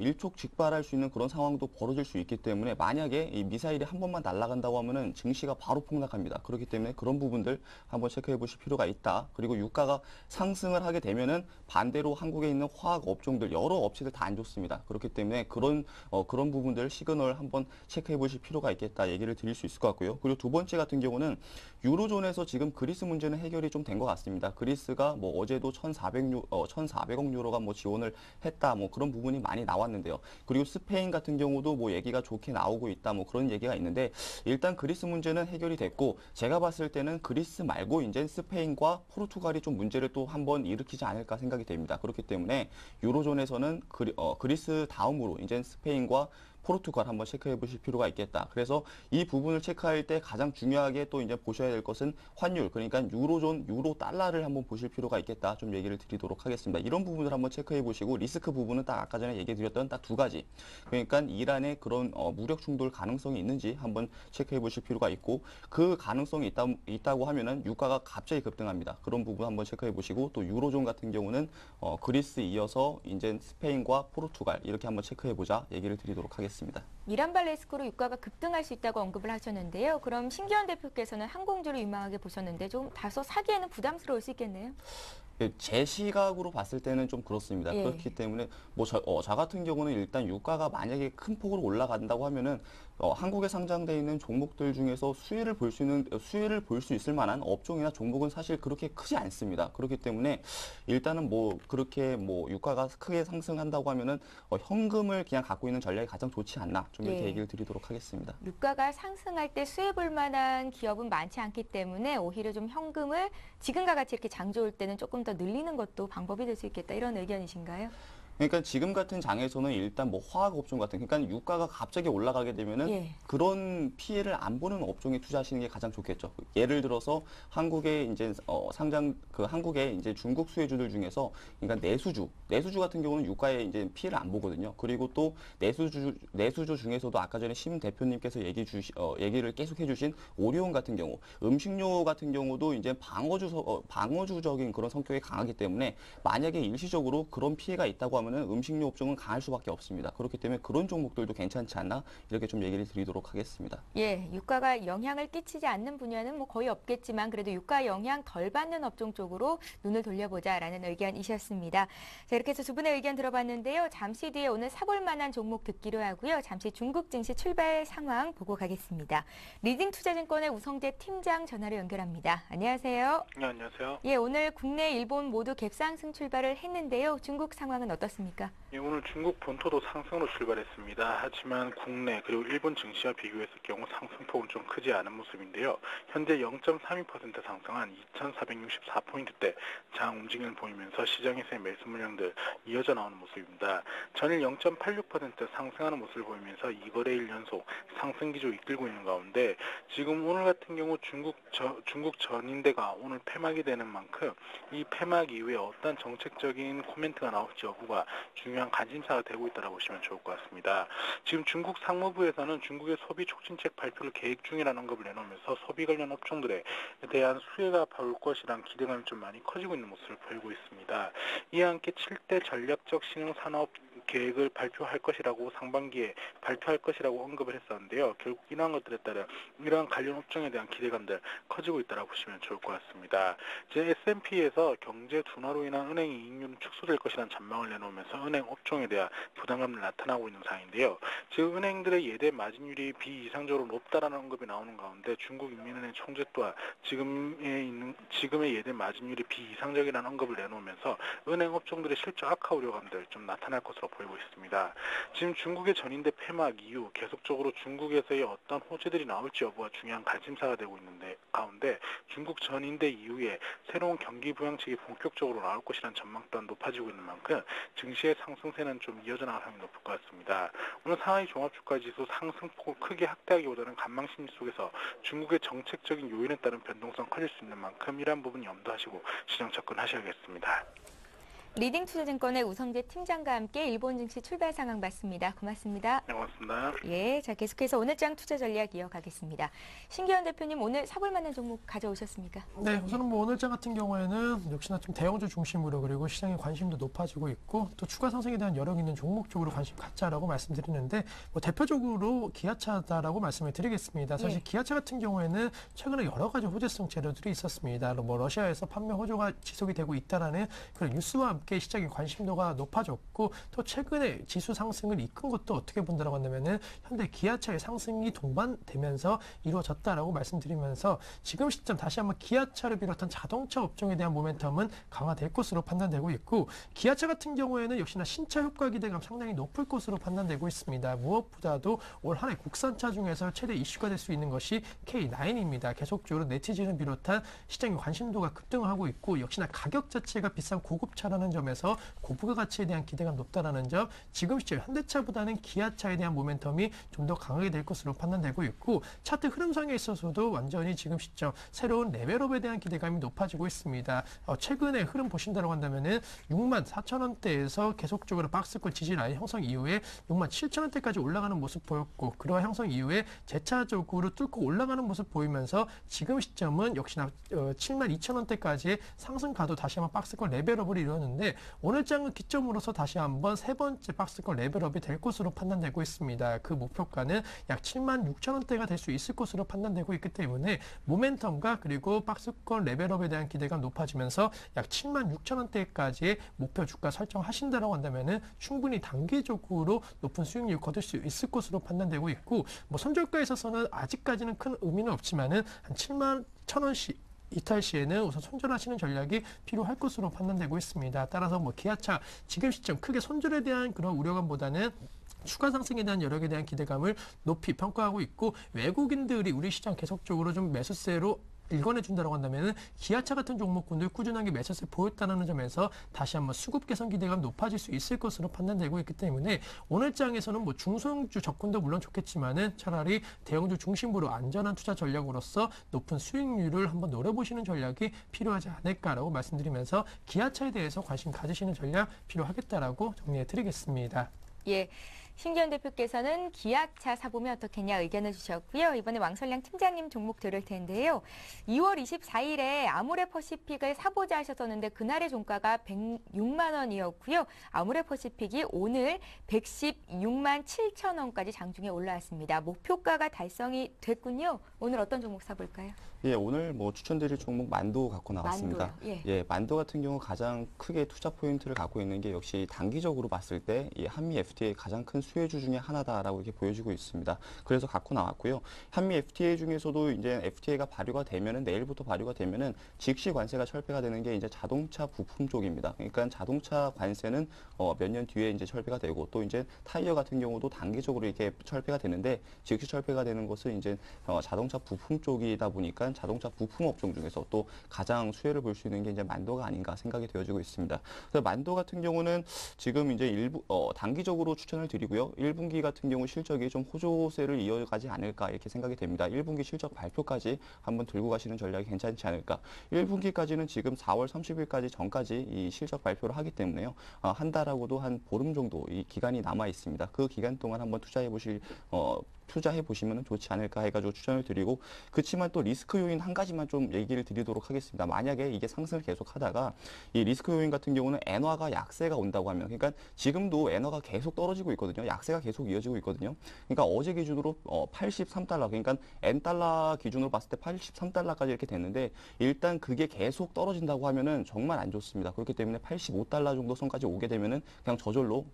일촉즉발할 수 있는 그런 상황도 벌어질 수 있기 때문에 만약에 이 미사일이 한 번만 번만 날아간다고 하면은 증시가 바로 폭락합니다. 그렇기 때문에 그런 부분들 한번 체크해 보실 필요가 있다. 그리고 유가가 상승을 하게 되면은 반대로 한국에 있는 화학 업종들 여러 업체들 다 안 좋습니다. 그렇기 때문에 그런 부분들 시그널 한번 체크해 보실 필요가 있겠다 얘기를 드릴 수 있을 것 같고요. 그리고 두 번째 같은 경우는 유로존에서 지금 그리스 문제는 해결이 좀 된 것 같습니다. 그리스가 뭐 어제도 1,400억 유로가 뭐 지원을 했다. 뭐 그런 부분이 많이 나왔는데요. 그리고 스페인 같은 경우도 뭐 얘기가 좋게 나오고 있다. 뭐 그런 얘기가 있는데 일단 그리스 문제는 해결이 됐고 제가 봤을 때는 그리스 말고 이제 스페인과 포르투갈이 좀 문제를 또 한번 일으키지 않을까 생각이 됩니다. 그렇기 때문에 유로존에서는 그리스 다음으로 이제 스페인과 포르투갈 한번 체크해 보실 필요가 있겠다. 그래서 이 부분을 체크할 때 가장 중요하게 또 이제 보셔야 될 것은 환율, 그러니까 유로존, 유로 달러를 한번 보실 필요가 있겠다. 좀 얘기를 드리도록 하겠습니다. 이런 부분을 한번 체크해 보시고 리스크 부분은 딱 아까 전에 얘기 드렸던 딱 두 가지. 그러니까 이란의 그런 무력 충돌 가능성이 있는지 한번 체크해 보실 필요가 있고 그 가능성이 있다고 하면은 유가가 갑자기 급등합니다. 그런 부분 한번 체크해 보시고 또 유로존 같은 경우는 그리스 이어서 이제 스페인과 포르투갈 이렇게 한번 체크해 보자 얘기를 드리도록 하겠습니다. 이란발 레스크로 유가가 급등할 수 있다고 언급을 하셨는데요. 그럼 신기현 대표께서는 항공주를 유망하게 보셨는데 좀 다소 사기에는 부담스러울 수 있겠네요. 제 시각으로 봤을 때는 좀 그렇습니다. 예. 그렇기 때문에 뭐 저 같은 경우는 일단 유가가 만약에 큰 폭으로 올라간다고 하면은 한국에 상장돼 있는 종목들 중에서 수혜를 볼 수 있을 만한 업종이나 종목은 사실 그렇게 크지 않습니다. 그렇기 때문에 일단은 뭐 그렇게 뭐 유가가 크게 상승한다고 하면은 현금을 그냥 갖고 있는 전략이 가장 좋지 않나 좀 이렇게 예. 얘기를 드리도록 하겠습니다. 유가가 상승할 때 수혜 볼 만한 기업은 많지 않기 때문에 오히려 좀 현금을 지금과 같이 이렇게 장 좋을 때는 조금 더 늘리는 것도 방법이 될 수 있겠다 이런 의견이신가요? 그러니까 지금 같은 장에서는 일단 뭐 화학 업종 같은 그러니까 유가가 갑자기 올라가게 되면은 예. 그런 피해를 안 보는 업종에 투자하시는 게 가장 좋겠죠. 예를 들어서 한국의 이제 한국의 이제 중국 수혜주들 중에서 그러니까 내수주 같은 경우는 유가에 이제 피해를 안 보거든요. 그리고 또 내수주 중에서도 아까 전에 심 대표님께서 얘기를 계속 해주신 오리온 같은 경우, 음식료 같은 경우도 이제 방어주적인 그런 성격이 강하기 때문에 만약에 일시적으로 그런 피해가 있다고 하면은 음식료 업종은 강할 수밖에 없습니다. 그렇기 때문에 그런 종목들도 괜찮지 않나 이렇게 좀 얘기를 드리도록 하겠습니다. 예, 유가가 영향을 끼치지 않는 분야는 뭐 거의 없겠지만 그래도 유가 영향 덜 받는 업종 쪽으로 눈을 돌려보자라는 의견이셨습니다. 자, 이렇게 해서 두 분의 의견 들어봤는데요. 잠시 뒤에 오늘 사볼 만한 종목 듣기로 하고요. 잠시 중국 증시 출발 상황 보고 가겠습니다. 리딩투자증권의 우성재 팀장 전화로 연결합니다. 안녕하세요. 네, 안녕하세요. 예, 오늘 국내, 일본 모두 갭상승 출발을 했는데요. 중국 상황은 어떻습니까? 예, 오늘 중국 본토도 상승으로 출발했습니다. 하지만 국내 그리고 일본 증시와 비교했을 경우 상승폭은 좀 크지 않은 모습인데요. 현재 0.32% 상승한 2,464포인트대 장 움직임을 보이면서 시장에서의 매수 물량들 이어져 나오는 모습입니다. 전일 0.86% 상승하는 모습을 보이면서 2거래일 연속 상승 기조 이끌고 있는 가운데 지금 오늘 같은 경우 중국 전인대가 오늘 폐막이 되는 만큼 이 폐막 이후에 어떤 정책적인 코멘트가 나올지 여부가 중요한 관심사가 되고 있다고 보시면 좋을 것 같습니다. 지금 중국 상무부에서는 중국의 소비 촉진책 발표를 계획 중이라는 언급을 내놓으면서 소비 관련 업종들에 대한 수혜가 볼 것이라는 기대감이 좀 많이 커지고 있는 모습을 보이고 있습니다. 이와 함께 7대 전략적 신흥산업 계획을 발표할 것이라고 상반기에 발표할 것이라고 언급을 했었는데요. 결국 이러한 것들에 따라 이러한 관련 업종에 대한 기대감들 커지고 있다고 보시면 좋을 것 같습니다. 이제 S&P에서 경제 둔화로 인한 은행 이익률은 축소될 것이라는 전망을 내놓으면서 은행 업종에 대한 부담감을 나타나고 있는 상황인데요. 지금 은행들의 예대 마진율이 비이상적으로 높다라는 언급이 나오는 가운데 중국인민은행 총재 또한 지금의 예대 마진율이 비이상적이라는 언급을 내놓으면서 은행 업종들의 실적 악화 우려감들 좀 나타날 것으로 보이고 있습니다. 지금 중국의 전인대 폐막 이후 계속적으로 중국에서의 어떤 호재들이 나올지 여부가 중요한 관심사가 되고 있는데 가운데 중국 전인대 이후에 새로운 경기 부양책이 본격적으로 나올 것이라는 전망 또한 높아지고 있는 만큼 증시의 상승세는 좀 이어져 나갈 확률이 높을 것 같습니다. 오늘 상하이 종합주가지수 상승폭을 크게 확대하기보다는 관망심리 속에서 중국의 정책적인 요인에 따른 변동성 커질 수 있는 만큼 이러한 부분 염두하시고 시장 접근하셔야겠습니다. 리딩투자증권의 우성재 팀장과 함께 일본 증시 출발 상황 봤습니다. 고맙습니다. 네, 고맙습니다. 예, 자 계속해서 오늘장 투자 전략 이어가겠습니다. 신기현 대표님 오늘 사볼 만한 종목 가져오셨습니까? 네, 우선은 뭐 오늘장 같은 경우에는 역시나 좀 대형주 중심으로 그리고 시장의 관심도 높아지고 있고 또 추가 상승에 대한 여력 있는 종목 쪽으로 관심 갖자라고 말씀드리는데 뭐 대표적으로 기아차다라고 말씀을 드리겠습니다. 사실 예. 기아차 같은 경우에는 최근에 여러 가지 호재성 재료들이 있었습니다. 뭐 러시아에서 판매 호조가 지속이 되고 있다라는 그런 뉴스와 함께 시장의 관심도가 높아졌고 또 최근에 지수 상승을 이끈 것도 어떻게 본다라고 한다면은 현대 기아차의 상승이 동반되면서 이루어졌다라고 말씀드리면서 지금 시점 다시 한번 기아차를 비롯한 자동차 업종에 대한 모멘텀은 강화될 것으로 판단되고 있고 기아차 같은 경우에는 역시나 신차 효과 기대감 상당히 높을 것으로 판단되고 있습니다. 무엇보다도 올 한 해 국산차 중에서 최대 이슈가 될 수 있는 것이 K9입니다. 계속적으로 네티즌을 비롯한 시장의 관심도가 급등하고 있고 역시나 가격 자체가 비싼 고급차라는 점에서 고부가 가치에 대한 기대가 높다라는 점, 지금 시점 현대차보다는 기아차에 대한 모멘텀이 좀 더 강하게 될 것으로 판단되고 있고 차트 흐름상에 있어서도 완전히 지금 시점 새로운 레벨업에 대한 기대감이 높아지고 있습니다. 최근에 흐름 보신다고 한다면은 64,000원대에서 계속적으로 박스권 지지 라인 형성 이후에 67,000원대까지 올라가는 모습 보였고 그러한 형성 이후에 재차적으로 뚫고 올라가는 모습 보이면서 지금 시점은 역시나 72,000원대까지의 상승 가도 다시 한번 박스권 레벨업을 이루었는데 오늘 장은 기점으로서 다시 한번 세 번째 박스권 레벨업이 될 것으로 판단되고 있습니다. 그 목표가는 약 76,000원대가 될 수 있을 것으로 판단되고 있기 때문에 모멘텀과 그리고 박스권 레벨업에 대한 기대가 높아지면서 약 76,000원대까지의 목표 주가 설정하신다라고 한다면은 충분히 단기적으로 높은 수익률 거둘 수 있을 것으로 판단되고 있고 뭐 손절가에 있어서는 아직까지는 큰 의미는 없지만은 한 71,000원씩 이탈 시에는 우선 손절하시는 전략이 필요할 것으로 판단되고 있습니다. 따라서 뭐 기아차 지금 시점 크게 손절에 대한 그런 우려감보다는 추가 상승에 대한 여력에 대한 기대감을 높이 평가하고 있고 외국인들이 우리 시장 계속적으로 좀 매수세로 일궈내준다고 한다면 기아차 같은 종목군들 꾸준하게 매수세 보였다는 점에서 다시 한번 수급 개선 기대감 높아질 수 있을 것으로 판단되고 있기 때문에 오늘 장에서는 뭐 중소형주 접근도 물론 좋겠지만은 차라리 대형주 중심으로 안전한 투자 전략으로서 높은 수익률을 한번 노려보시는 전략이 필요하지 않을까라고 말씀드리면서 기아차에 대해서 관심 가지시는 전략 필요하겠다라고 정리해드리겠습니다. 예. 신기현 대표께서는 기아차 사보면 어떻겠냐 의견을 주셨고요. 이번에 왕설량 팀장님 종목 들을 텐데요. 2월 24일에 아모레퍼시픽을 사보자 하셨었는데 그날의 종가가 106만 원이었고요. 아모레퍼시픽이 오늘 116만 7천 원까지 장중에 올라왔습니다. 목표가가 달성이 됐군요. 오늘 어떤 종목 사볼까요? 예, 오늘 뭐 추천드릴 종목 만도 갖고 나왔습니다. 만도요? 예. 예, 만도 같은 경우 가장 크게 투자 포인트를 갖고 있는 게 역시 단기적으로 봤을 때 이 한미 FTA 가장 큰 수혜주 중에 하나다라고 이렇게 보여지고 있습니다. 그래서 갖고 나왔고요. 한미 FTA 중에서도 이제 FTA가 발효가 되면은 내일부터 발효가 되면은 즉시 관세가 철폐가 되는 게 이제 자동차 부품 쪽입니다. 그러니까 자동차 관세는 몇 년 뒤에 이제 철폐가 되고 또 이제 타이어 같은 경우도 단기적으로 이렇게 철폐가 되는데 즉시 철폐가 되는 것은 이제 자동차 부품 쪽이다 보니까 자동차 부품 업종 중에서 또 가장 수혜를 볼 수 있는 게 이제 만도가 아닌가 생각이 되어지고 있습니다. 그래서 만도 같은 경우는 지금 이제 단기적으로 추천을 드리고요. 1분기 같은 경우 실적이 좀 호조세를 이어가지 않을까 이렇게 생각이 됩니다. 1분기 실적 발표까지 한번 들고 가시는 전략이 괜찮지 않을까. 1분기까지는 지금 4월 30일까지 전까지 이 실적 발표를 하기 때문에요. 한 달하고도 한 보름 정도 이 기간이 남아 있습니다. 그 기간 동안 한번 투자해 보시면 좋지 않을까 해가지고 추천을 드리고, 그렇지만 또 리스크 요인 한 가지만 좀 얘기를 드리도록 하겠습니다. 만약에 이게 상승을 계속 하다가 이 리스크 요인 같은 경우는 엔화가 약세가 온다고 하면, 그러니까 지금도 엔화가 계속 떨어지고 있거든요. 약세가 계속 이어지고 있거든요. 그러니까 어제 기준으로 83달러, 그러니까 N달러 기준으로 봤을 때 83달러까지 이렇게 됐는데, 일단 그게 계속 떨어진다고 하면은 정말 안 좋습니다. 그렇기 때문에 85달러 정도 선까지 오게 되면은 그냥 저절로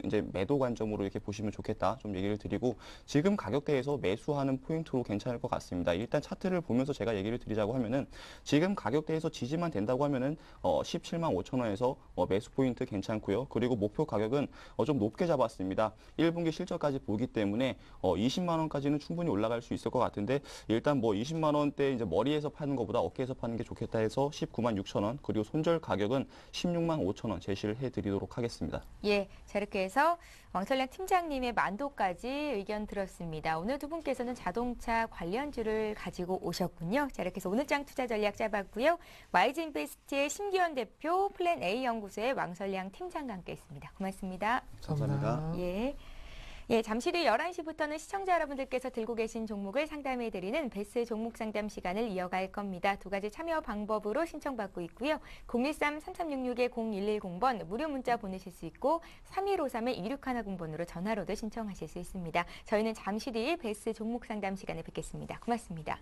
이제 매도 관점으로 이렇게 보시면 좋겠다 좀 얘기를 드리고, 지금 가격대에서 매수하는 포인트로 괜찮을 것 같습니다. 일단 차트를 보면서 제가 얘기를 드리자고 하면은 지금 가격대에서 지지만 된다고 하면은 17만 5천 원에서 매수 포인트 괜찮고요. 그리고 목표 가격은 좀 높게 잡았습니다. 1분기 실적까지 보기 때문에 20만 원까지는 충분히 올라갈 수 있을 것 같은데, 일단 뭐 20만 원대 이제 머리에서 파는 것보다 어깨에서 파는 게 좋겠다 해서 19만 6천 원, 그리고 손절 가격은 16만 5천 원 제시를 해드리도록 하겠습니다. 예, 자 이렇게 해서 왕설량 팀장님의 만도까지 의견 들었습니다. 알아봤습니다. 오늘 두 분께서는 자동차 관련주를 가지고 오셨군요. 자, 이렇게 해서 오늘 장 투자 전략 짜봤고요. YG인베스트의 심기현 대표, 플랜 A 연구소의 왕설량 팀장과 함께했습니다. 고맙습니다. 감사합니다. 예, 잠시 뒤 11시부터는 시청자 여러분들께서 들고 계신 종목을 상담해드리는 베스 종목 상담 시간을 이어갈 겁니다. 두 가지 참여 방법으로 신청받고 있고요. 013-3366-0110번 무료 문자 보내실 수 있고 3153-2610번으로 전화로도 신청하실 수 있습니다. 저희는 잠시 뒤 베스 종목 상담 시간에 뵙겠습니다. 고맙습니다.